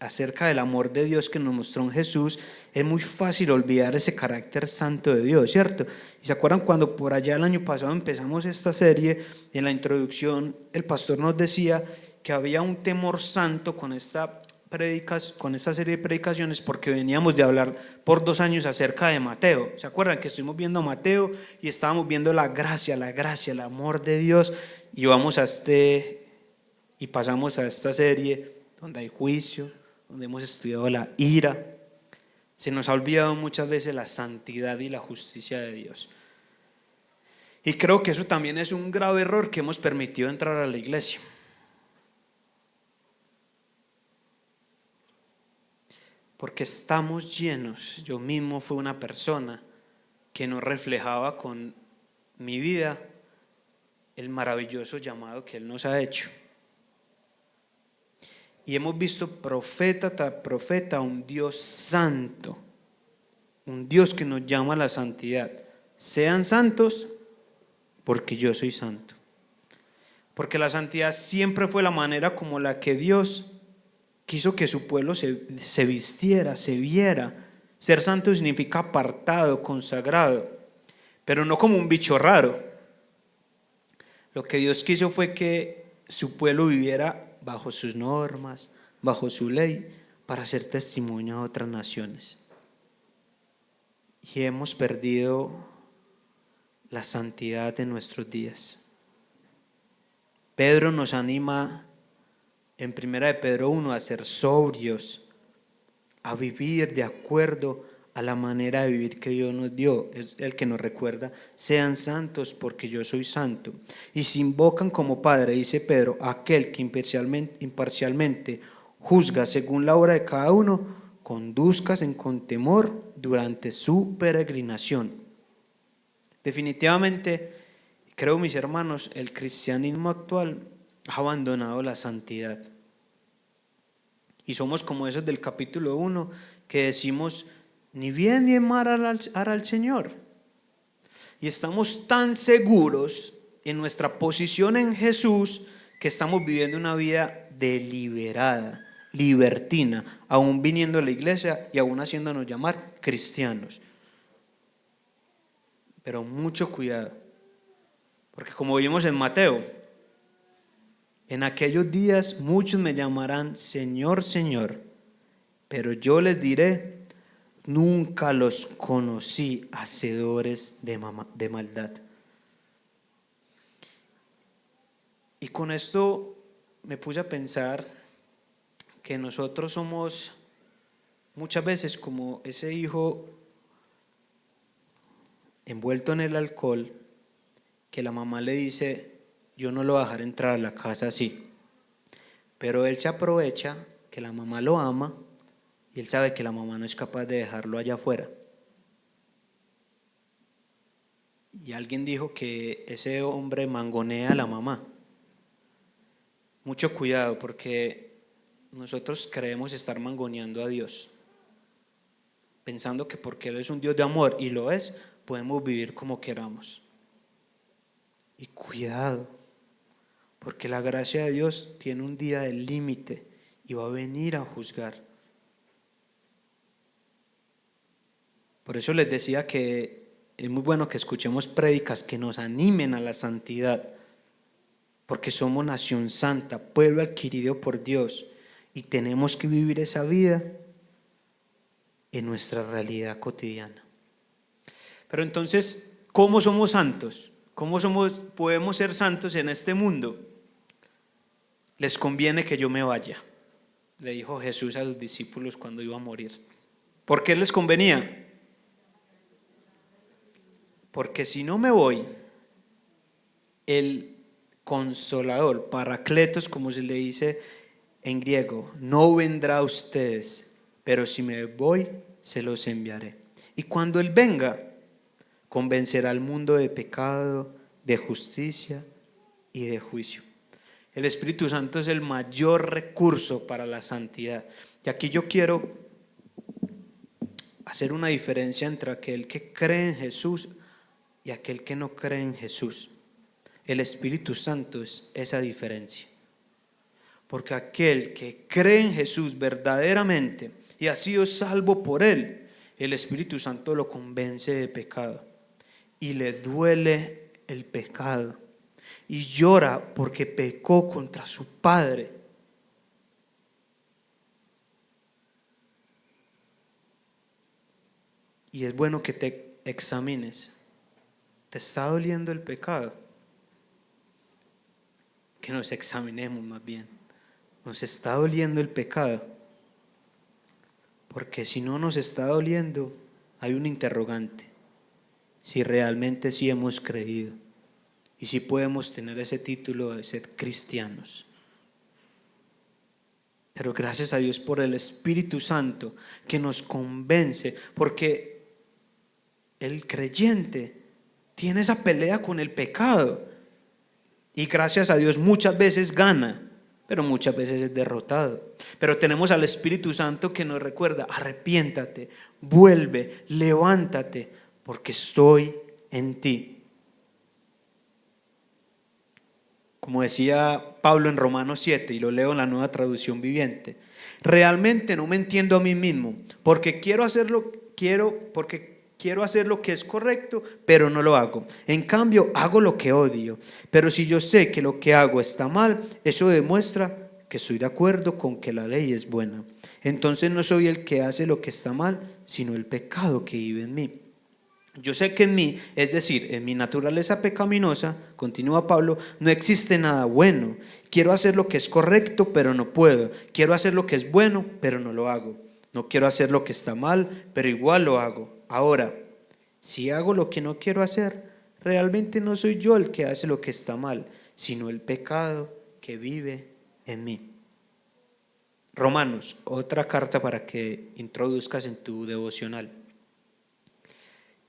acerca del amor de Dios que nos mostró en Jesús, es muy fácil olvidar ese carácter santo de Dios, ¿cierto? ¿Y se acuerdan cuando por allá el año pasado empezamos esta serie? En la introducción el pastor nos decía que había un temor santo con esta serie de predicaciones, porque veníamos de hablar por 2 años acerca de Mateo. ¿Se acuerdan que estuvimos viendo a Mateo y estábamos viendo la gracia, el amor de Dios? Y vamos a este y pasamos a esta serie donde hay juicio, donde hemos estudiado la ira, se nos ha olvidado muchas veces la santidad y la justicia de Dios. Y creo que eso también es un grave error que hemos permitido entrar a la iglesia. Porque estamos llenos. Yo mismo fui una persona que no reflejaba con mi vida el maravilloso llamado que Él nos ha hecho. Y hemos visto profeta tras profeta, un Dios santo, un Dios que nos llama a la santidad. Sean santos porque yo soy santo. Porque la santidad siempre fue la manera como la que Dios quiso que su pueblo se vistiera, se viera. Ser santo significa apartado, consagrado, pero no como un bicho raro. Lo que Dios quiso fue que su pueblo viviera bajo sus normas, bajo su ley, para ser testimonio a otras naciones. Y hemos perdido la santidad de nuestros días. Pedro nos anima en 1 de Pedro 1 a ser sobrios, a vivir de acuerdo a la manera de vivir que Dios nos dio. Es el que nos recuerda: sean santos porque yo soy santo. Y se invocan como Padre, dice Pedro, aquel que imparcialmente juzga según la obra de cada uno, condúzcase con temor durante su peregrinación. Definitivamente, creo, mis hermanos, el cristianismo actual ha abandonado la santidad. Y somos como esos del capítulo 1 que decimos: ni bien ni mal hará el Señor. Y estamos tan seguros en nuestra posición en Jesús que estamos viviendo una vida deliberada, libertina, aún viniendo a la iglesia y aún haciéndonos llamar cristianos. Pero mucho cuidado, porque como vimos en Mateo, en aquellos días muchos me llamarán Señor, Señor, pero yo les diré: nunca los conocí, hacedores de maldad. Y con esto me puse a pensar que nosotros somos muchas veces como ese hijo envuelto en el alcohol, que la mamá le dice: yo no lo voy a dejar entrar a la casa así. Pero él se aprovecha que la mamá lo ama y él sabe que la mamá no es capaz de dejarlo allá afuera. Y alguien dijo que ese hombre mangonea a la mamá. Mucho cuidado, porque nosotros creemos estar mangoneando a Dios, pensando que porque Él es un Dios de amor, y lo es, podemos vivir como queramos. Y cuidado, porque la gracia de Dios tiene un día del límite y va a venir a juzgar. Por eso les decía que es muy bueno que escuchemos prédicas que nos animen a la santidad, porque somos nación santa, pueblo adquirido por Dios, y tenemos que vivir esa vida en nuestra realidad cotidiana. Pero entonces, ¿cómo somos santos? ¿Cómo podemos ser santos en este mundo? Les conviene que yo me vaya, le dijo Jesús a sus discípulos cuando iba a morir. ¿Por qué les convenía? Porque si no me voy, el Consolador, Paracletos, como se le dice en griego, no vendrá a ustedes, pero si me voy, se los enviaré. Y cuando Él venga, convencerá al mundo de pecado, de justicia y de juicio. El Espíritu Santo es el mayor recurso para la santidad. Y aquí yo quiero hacer una diferencia entre aquel que cree en Jesús y aquel que no cree en Jesús. El Espíritu Santo es esa diferencia. Porque aquel que cree en Jesús verdaderamente y ha sido salvo por Él, el Espíritu Santo lo convence de pecado y le duele el pecado y llora porque pecó contra su Padre. Y es bueno que te examines. ¿Te está doliendo el pecado? que nos examinemos más bien. ¿Nos está doliendo el pecado? Porque si no nos está doliendo, hay un interrogante. Si realmente sí hemos creído y si podemos tener ese título de ser cristianos. Pero gracias a Dios por el Espíritu Santo que nos convence, porque el creyente tiene esa pelea con el pecado y gracias a Dios muchas veces gana, pero muchas veces es derrotado. Pero tenemos al Espíritu Santo que nos recuerda: arrepiéntate, vuelve, levántate, porque estoy en ti. Como decía Pablo en Romanos 7, y lo leo en la Nueva Traducción Viviente: realmente no me entiendo a mí mismo, porque quiero hacer lo que es correcto, pero no lo hago. En cambio, hago lo que odio. Pero si yo sé que lo que hago está mal, eso demuestra que estoy de acuerdo con que la ley es buena. Entonces no soy el que hace lo que está mal, sino el pecado que vive en mí. Yo sé que en mí, es decir, en mi naturaleza pecaminosa, continúa Pablo, no existe nada bueno. Quiero hacer lo que es correcto, pero no puedo. Quiero hacer lo que es bueno, pero no lo hago. No quiero hacer lo que está mal, pero igual lo hago. Ahora, si hago lo que no quiero hacer, realmente no soy yo el que hace lo que está mal, sino el pecado que vive en mí. Romanos, otra carta para que introduzcas en tu devocional.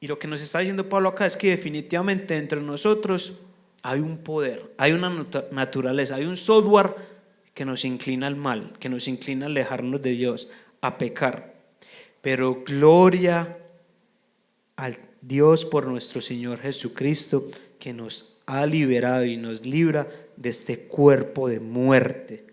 Y lo que nos está diciendo Pablo acá es que definitivamente entre nosotros hay un poder, hay una naturaleza, hay un software que nos inclina al mal, que nos inclina a alejarnos de Dios, a pecar. Pero gloria al Dios por nuestro Señor Jesucristo, que nos ha liberado y nos libra de este cuerpo de muerte.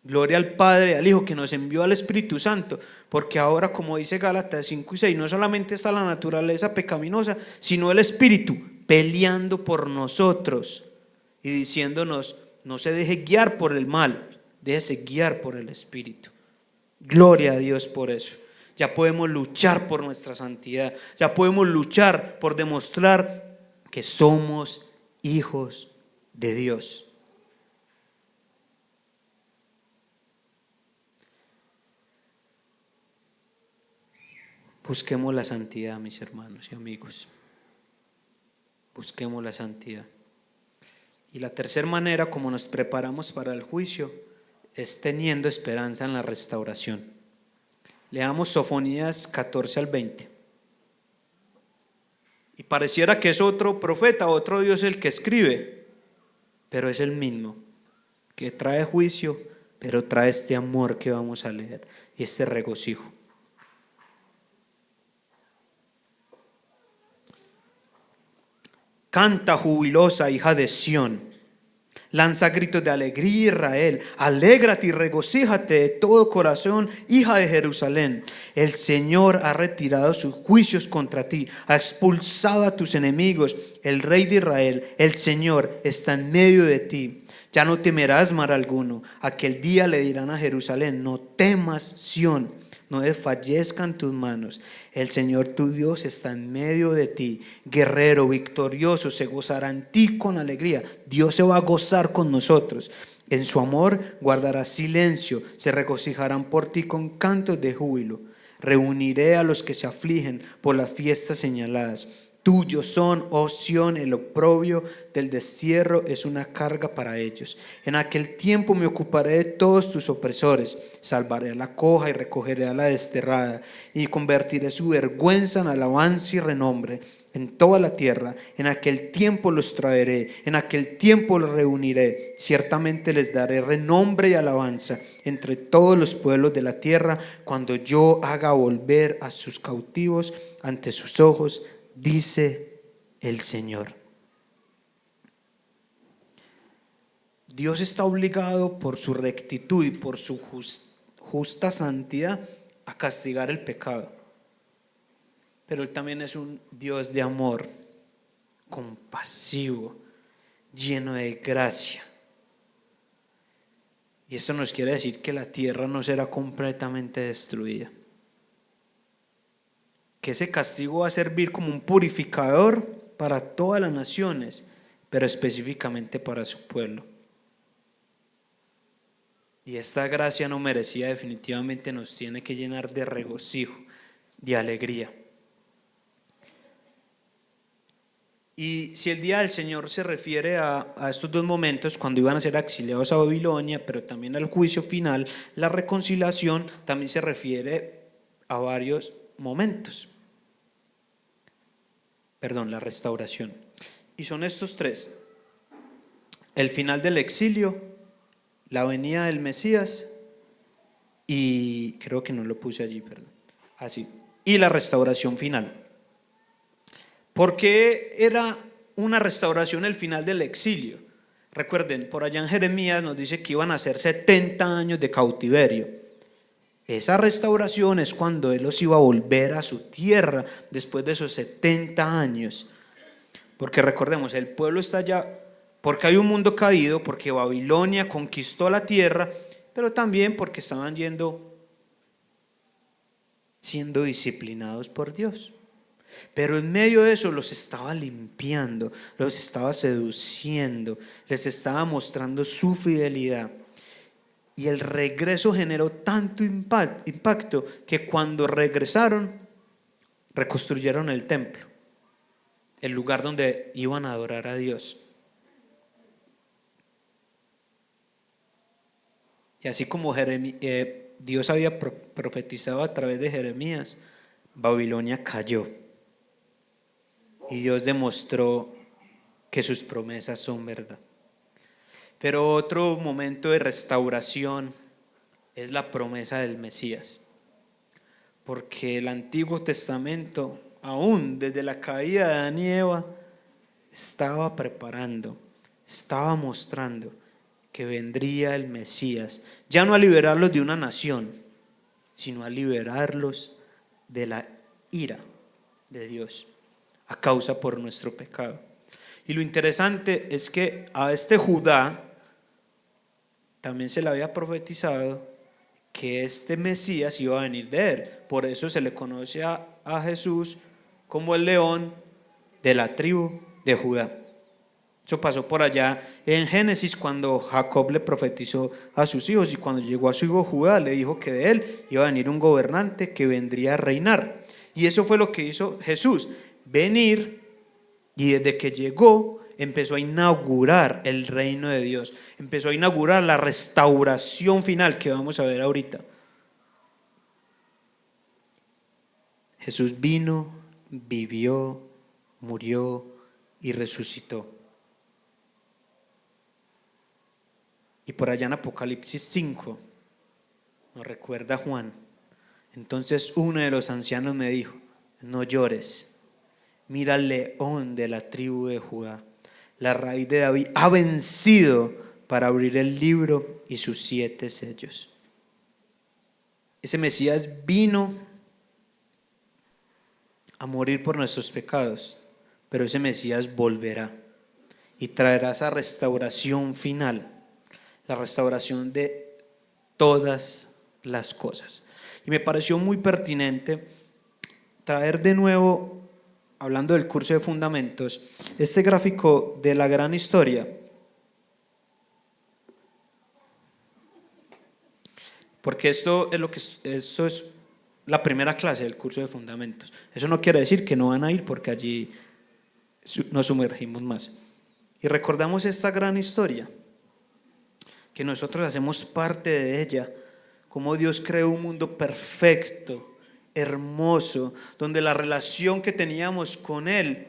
Gloria al Padre, al Hijo, que nos envió al Espíritu Santo, porque ahora, como dice Gálatas 5 y 6, no solamente está la naturaleza pecaminosa, sino el Espíritu peleando por nosotros y diciéndonos: no se deje guiar por el mal, déjese guiar por el Espíritu. Gloria a Dios por eso. Ya podemos luchar por nuestra santidad, ya podemos luchar por demostrar que somos hijos de Dios. Busquemos la santidad, mis hermanos y amigos. Busquemos la santidad. Y la tercera manera como nos preparamos para el juicio es teniendo esperanza en la restauración. Leamos Sofonías 14 al 20. Y pareciera que es otro profeta, otro Dios el que escribe, pero es el mismo, que trae juicio, pero trae este amor que vamos a leer y este regocijo. Canta jubilosa, hija de Sión, lanza gritos de alegría, Israel, alégrate y regocíjate de todo corazón, hija de Jerusalén. El Señor ha retirado sus juicios contra ti, ha expulsado a tus enemigos. El Rey de Israel, el Señor, está en medio de ti. Ya no temerás mal alguno. Aquel día le dirán a Jerusalén: no temas, Sión, no desfallezcan tus manos. El Señor tu Dios está en medio de ti, guerrero victorioso, se gozará en ti con alegría. Dios se va a gozar con nosotros. En su amor guardará silencio, se regocijarán por ti con cantos de júbilo. Reuniré a los que se afligen por las fiestas señaladas. Tuyos son, oh Sión, el oprobio del destierro es una carga para ellos. En aquel tiempo me ocuparé de todos tus opresores, salvaré a la coja y recogeré a la desterrada, y convertiré su vergüenza en alabanza y renombre en toda la tierra. En aquel tiempo los traeré, en aquel tiempo los reuniré, ciertamente les daré renombre y alabanza entre todos los pueblos de la tierra, cuando yo haga volver a sus cautivos ante sus ojos, dice el Señor. Dios está obligado por su rectitud y por su justa santidad a castigar el pecado. Pero Él también es un Dios de amor, compasivo, lleno de gracia. Y esto nos quiere decir que la tierra no será completamente destruida. Que ese castigo va a servir como un purificador para todas las naciones, pero específicamente para su pueblo. Y esta gracia no merecida definitivamente nos tiene que llenar de regocijo, de alegría. Y si el día del Señor se refiere a estos dos momentos, cuando iban a ser exiliados a Babilonia, pero también al juicio final, la reconciliación también se refiere a varios momentos. Perdón, la restauración. Y son estos tres: el final del exilio, la venida del Mesías y creo que no lo puse allí, perdón. Así. Y la restauración final. ¿Por qué era una restauración el final del exilio? Recuerden, por allá en Jeremías nos dice que iban a ser 70 años de cautiverio. Esa restauración es cuando Él los iba a volver a su tierra después de esos 70 años. Porque recordemos, el pueblo está allá porque hay un mundo caído, porque Babilonia conquistó la tierra, pero también porque estaban siendo disciplinados por Dios. Pero en medio de eso los estaba limpiando, los estaba seduciendo, les estaba mostrando su fidelidad. Y el regreso generó tanto impacto que cuando regresaron, reconstruyeron el templo, el lugar donde iban a adorar a Dios. Y así como Dios había profetizado a través de Jeremías, Babilonia cayó. Y Dios demostró que sus promesas son verdad. Pero otro momento de restauración es la promesa del Mesías. Porque el Antiguo Testamento, aún desde la caída de Adán y Eva, estaba preparando, estaba mostrando que vendría el Mesías, ya no a liberarlos de una nación, sino a liberarlos de la ira de Dios a causa por nuestro pecado. Y lo interesante es que a este Judá también se le había profetizado que este Mesías iba a venir de él. Por eso se le conoce a Jesús como el león de la tribu de Judá. Eso pasó por allá en Génesis, cuando Jacob le profetizó a sus hijos, y cuando llegó a su hijo Judá le dijo que de él iba a venir un gobernante que vendría a reinar. Y eso fue lo que hizo Jesús, venir, y desde que llegó empezó a inaugurar el reino de Dios, empezó a inaugurar la restauración final que vamos a ver ahorita. Jesús vino, vivió, murió y resucitó. Y por allá en Apocalipsis 5 nos recuerda Juan: entonces uno de los ancianos me dijo, no llores, mira al león de la tribu de Judá, la raíz de David ha vencido para abrir el libro y sus 7 sellos. Ese Mesías vino a morir por nuestros pecados, pero ese Mesías volverá y traerá esa restauración final, la restauración de todas las cosas. Y me pareció muy pertinente traer de nuevo, hablando del curso de fundamentos, este gráfico de la gran historia, porque esto es la primera clase del curso de fundamentos. Eso no quiere decir que no van a ir, porque allí nos sumergimos más y recordamos esta gran historia, que nosotros hacemos parte de ella, como Dios creó un mundo perfecto, hermoso, donde la relación que teníamos con Él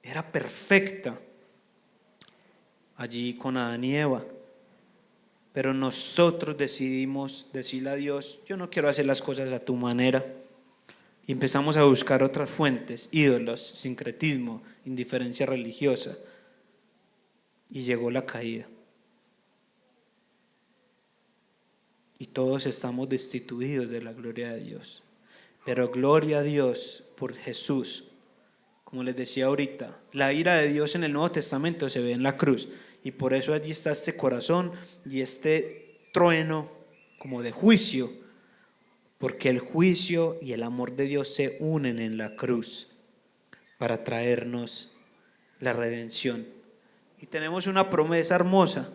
era perfecta, allí con Adán y Eva. Pero nosotros decidimos decirle a Dios, yo no quiero hacer las cosas a tu manera. Y empezamos a buscar otras fuentes, ídolos, sincretismo, indiferencia religiosa. Y llegó la caída. Y todos estamos destituidos de la gloria de Dios. Pero gloria a Dios por Jesús. Como les decía ahorita, la ira de Dios en el Nuevo Testamento se ve en la cruz. Y por eso allí está este corazón y este trueno como de juicio. Porque el juicio y el amor de Dios se unen en la cruz para traernos la redención. Y tenemos una promesa hermosa,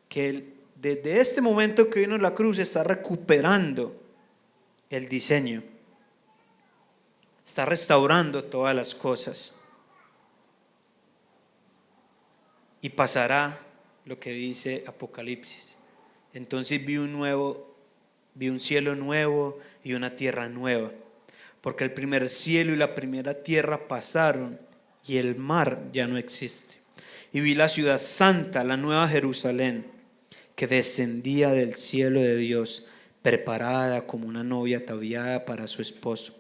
que desde este momento que vino la cruz, está recuperando el diseño, está restaurando todas las cosas. Y pasará lo que dice Apocalipsis. Entonces vi un cielo nuevo y una tierra nueva, porque el primer cielo y la primera tierra pasaron y el mar ya no existe. Y vi la ciudad santa, la nueva Jerusalén, que descendía del cielo de Dios, preparada como una novia ataviada para su esposo.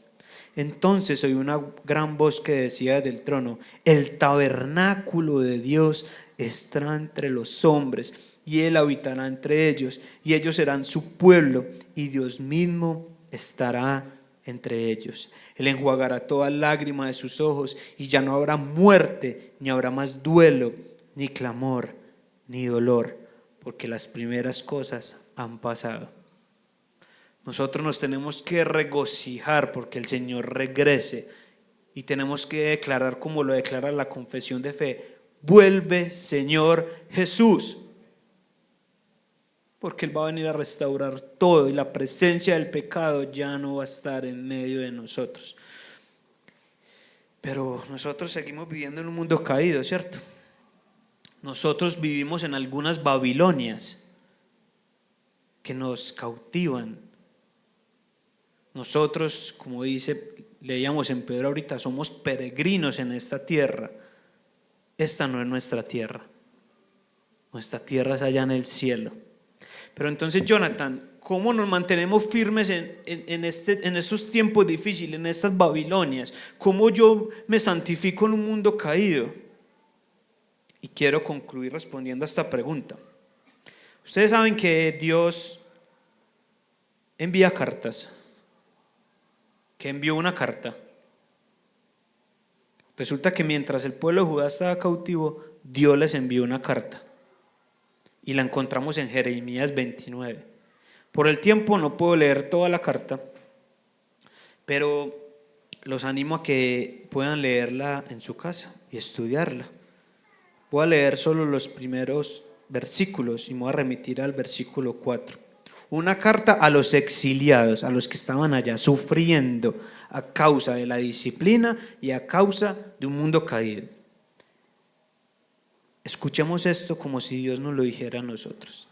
Entonces oí una gran voz que decía desde el trono: el tabernáculo de Dios estará entre los hombres, y Él habitará entre ellos, y ellos serán su pueblo, y Dios mismo estará entre ellos. Él enjuagará toda lágrima de sus ojos, y ya no habrá muerte, ni habrá más duelo, ni clamor, ni dolor, porque las primeras cosas han pasado. Nosotros nos tenemos que regocijar porque el Señor regrese, y tenemos que declarar, como lo declara la confesión de fe: vuelve, Señor Jesús, porque Él va a venir a restaurar todo y la presencia del pecado ya no va a estar en medio de nosotros. Pero nosotros seguimos viviendo en un mundo caído, ¿cierto? Nosotros vivimos en algunas Babilonias que nos cautivan. Nosotros, como leíamos en Pedro ahorita, somos peregrinos en esta tierra. Esta no es nuestra tierra. Nuestra tierra es allá en el cielo. Pero entonces, Jonathan, ¿cómo nos mantenemos firmes en estos tiempos difíciles, en estas Babilonias? ¿Cómo yo me santifico en un mundo caído? Y quiero concluir respondiendo a esta pregunta. Ustedes saben que Dios envía cartas, que envió una carta. Resulta que mientras el pueblo de Judá estaba cautivo, Dios les envió una carta. Y la encontramos en Jeremías 29. Por el tiempo no puedo leer toda la carta, pero los animo a que puedan leerla en su casa y estudiarla. Voy a leer solo los primeros versículos y me voy a remitir al versículo 4. Una carta a los exiliados, a los que estaban allá sufriendo a causa de la disciplina y a causa de un mundo caído. Escuchemos esto como si Dios nos lo dijera a nosotros.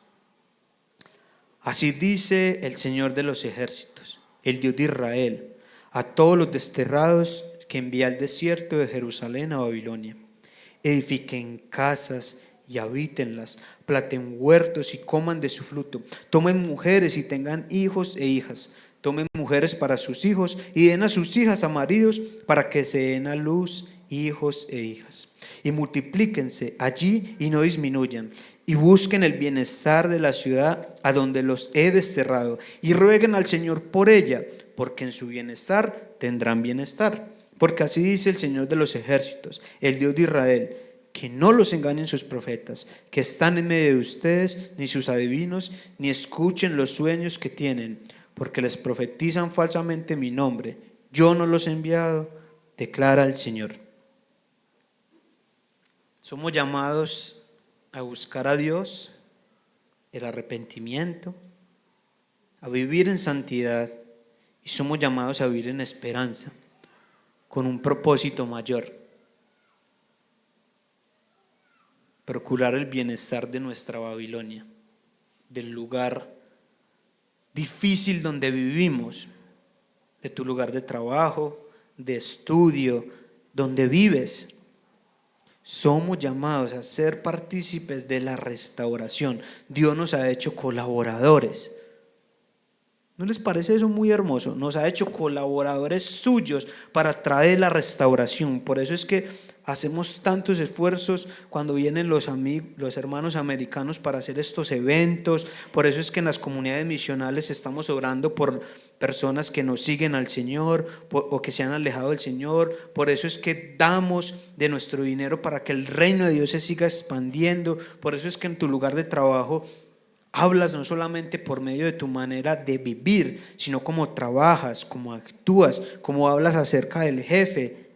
Así dice el Señor de los ejércitos, el Dios de Israel, a todos los desterrados que envía al desierto de Jerusalén a Babilonia: edifiquen casas y habítenlas, planten huertos y coman de su fruto, tomen mujeres y tengan hijos e hijas, tomen mujeres para sus hijos y den a sus hijas a maridos, para que se den a luz hijos e hijas, y multiplíquense allí y no disminuyan, y busquen el bienestar de la ciudad a donde los he desterrado, y rueguen al Señor por ella, porque en su bienestar tendrán bienestar. Porque así dice el Señor de los ejércitos, el Dios de Israel: que no los engañen sus profetas, que están en medio de ustedes, ni sus adivinos, ni escuchen los sueños que tienen, porque les profetizan falsamente mi nombre. Yo no los he enviado, declara el Señor. Somos llamados a buscar a Dios, el arrepentimiento, a vivir en santidad, y somos llamados a vivir en esperanza, con un propósito mayor: procurar el bienestar de nuestra Babilonia, del lugar difícil donde vivimos, de tu lugar de trabajo, de estudio, donde vives. Somos llamados a ser partícipes de la restauración. Dios nos ha hecho colaboradores. ¿No les parece eso muy hermoso? Nos ha hecho colaboradores suyos para traer la restauración. Por eso es que hacemos tantos esfuerzos cuando vienen los hermanos americanos para hacer estos eventos. Por eso es que en las comunidades misionales estamos orando por personas que nos siguen al Señor o que se han alejado del Señor. Por eso es que damos de nuestro dinero para que el reino de Dios se siga expandiendo. Por eso es que en tu lugar de trabajo hablas no solamente por medio de tu manera de vivir, sino cómo trabajas, cómo actúas, cómo hablas acerca del jefe.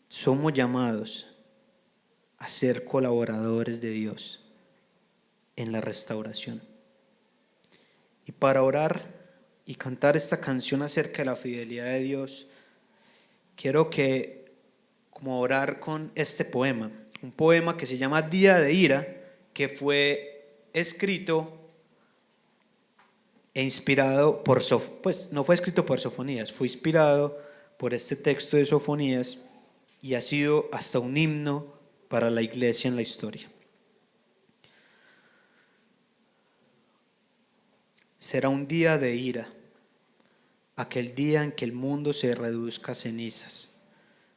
Somos llamados a ser colaboradores de Dios. en la restauración. Y para orar y cantar esta canción acerca de la fidelidad de Dios, quiero como orar con este poema, un poema que se llama Día de Ira, que fue escrito e inspirado por, pues no fue escrito por Sofonías, fue inspirado por este texto de Sofonías y ha sido hasta un himno para la iglesia en la historia. Será un día de ira, aquel día en que el mundo se reduzca a cenizas,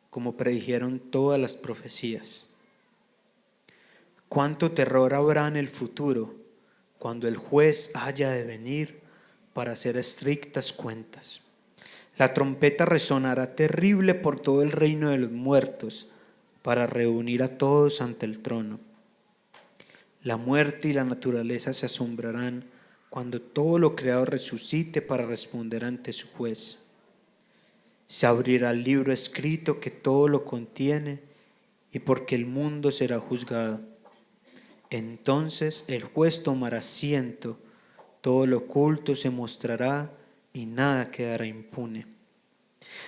como predijeron todas las profecías. Cuánto terror habrá en el futuro cuando el juez haya de venir para hacer estrictas cuentas. La trompeta resonará terrible por todo el reino de los muertos para reunir a todos ante el trono. La muerte y la naturaleza se asombrarán cuando todo lo creado resucite para responder ante su juez. Se abrirá el libro escrito que todo lo contiene y porque el mundo será juzgado. Entonces el juez tomará asiento, todo lo oculto se mostrará y nada quedará impune.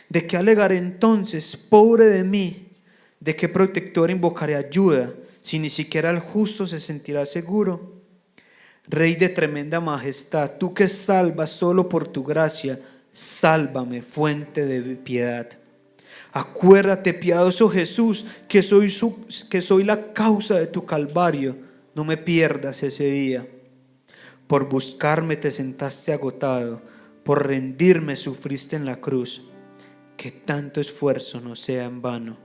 ¿De qué alegaré entonces, pobre de mí? ¿De qué protector invocaré ayuda, si ni siquiera el justo se sentirá seguro? Rey de tremenda majestad, tú que salvas solo por tu gracia, sálvame, fuente de piedad. Acuérdate, piadoso Jesús, que soy la causa de tu calvario. No me pierdas ese día. Por buscarme te sentaste agotado, por rendirme sufriste en la cruz. Que tanto esfuerzo no sea en vano.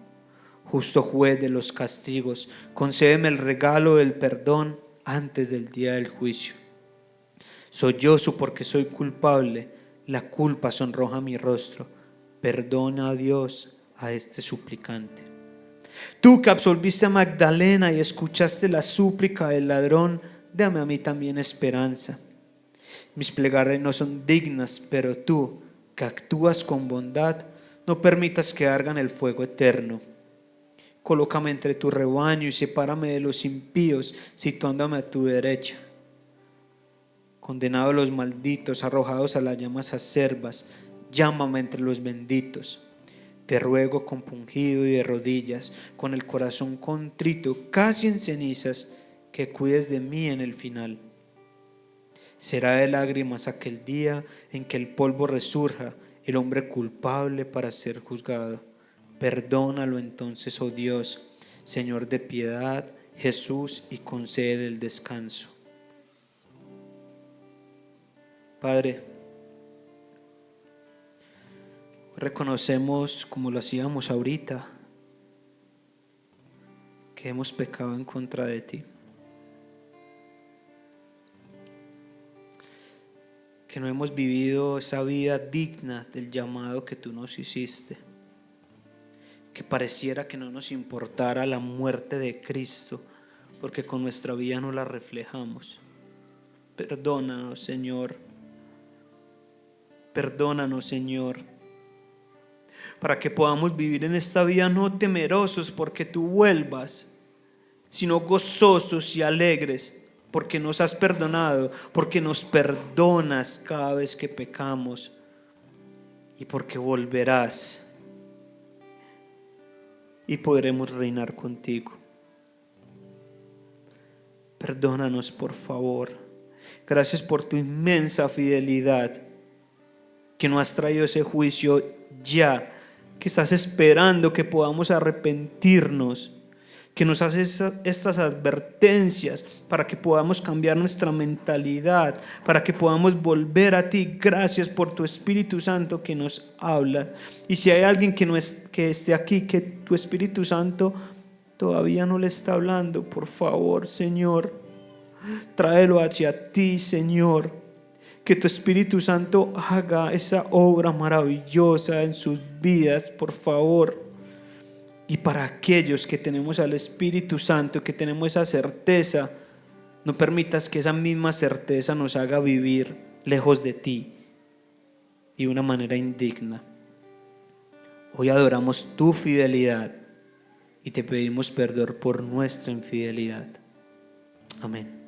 Justo juez de los castigos, concédeme el regalo del perdón antes del día del juicio. Sollozo porque soy culpable, la culpa sonroja mi rostro. Perdona a Dios a este suplicante. Tú que absolviste a Magdalena y escuchaste la súplica del ladrón, dame a mí también esperanza. Mis plegarias no son dignas, pero tú, que actúas con bondad, no permitas que ardan el fuego eterno. Colócame entre tu rebaño y sepárame de los impíos, situándome a tu derecha. Condenados los malditos, arrojados a las llamas acerbas, llámame entre los benditos. Te ruego compungido y de rodillas, con el corazón contrito, casi en cenizas, que cuides de mí en el final. Será de lágrimas aquel día en que el polvo resurja, el hombre culpable para ser juzgado. Perdónalo entonces, oh Dios, Señor de piedad, Jesús, y concede el descanso. Padre, reconocemos, como lo hacíamos ahorita, que hemos pecado en contra de ti, que no hemos vivido esa vida digna del llamado que tú nos hiciste, que pareciera que no nos importara la muerte de Cristo, porque con nuestra vida no la reflejamos. Perdónanos, Señor. Perdónanos, Señor, para que podamos vivir en esta vida no temerosos porque tú vuelvas, sino gozosos y alegres porque nos has perdonado, porque nos perdonas cada vez que pecamos y porque volverás y podremos reinar contigo. Perdónanos, por favor. Gracias por tu inmensa fidelidad, que no has traído ese juicio ya, que estás esperando que podamos arrepentirnos, que nos haces estas advertencias para que podamos cambiar nuestra mentalidad, para que podamos volver a ti. Gracias por tu Espíritu Santo que nos habla. Y si hay alguien que esté aquí, que tu Espíritu Santo todavía no le está hablando, por favor, Señor, tráelo hacia ti, Señor. Que tu Espíritu Santo haga esa obra maravillosa en sus vidas, por favor. Y para aquellos que tenemos al Espíritu Santo, que tenemos esa certeza, no permitas que esa misma certeza nos haga vivir lejos de ti y de una manera indigna. Hoy adoramos tu fidelidad y te pedimos perdón por nuestra infidelidad. Amén.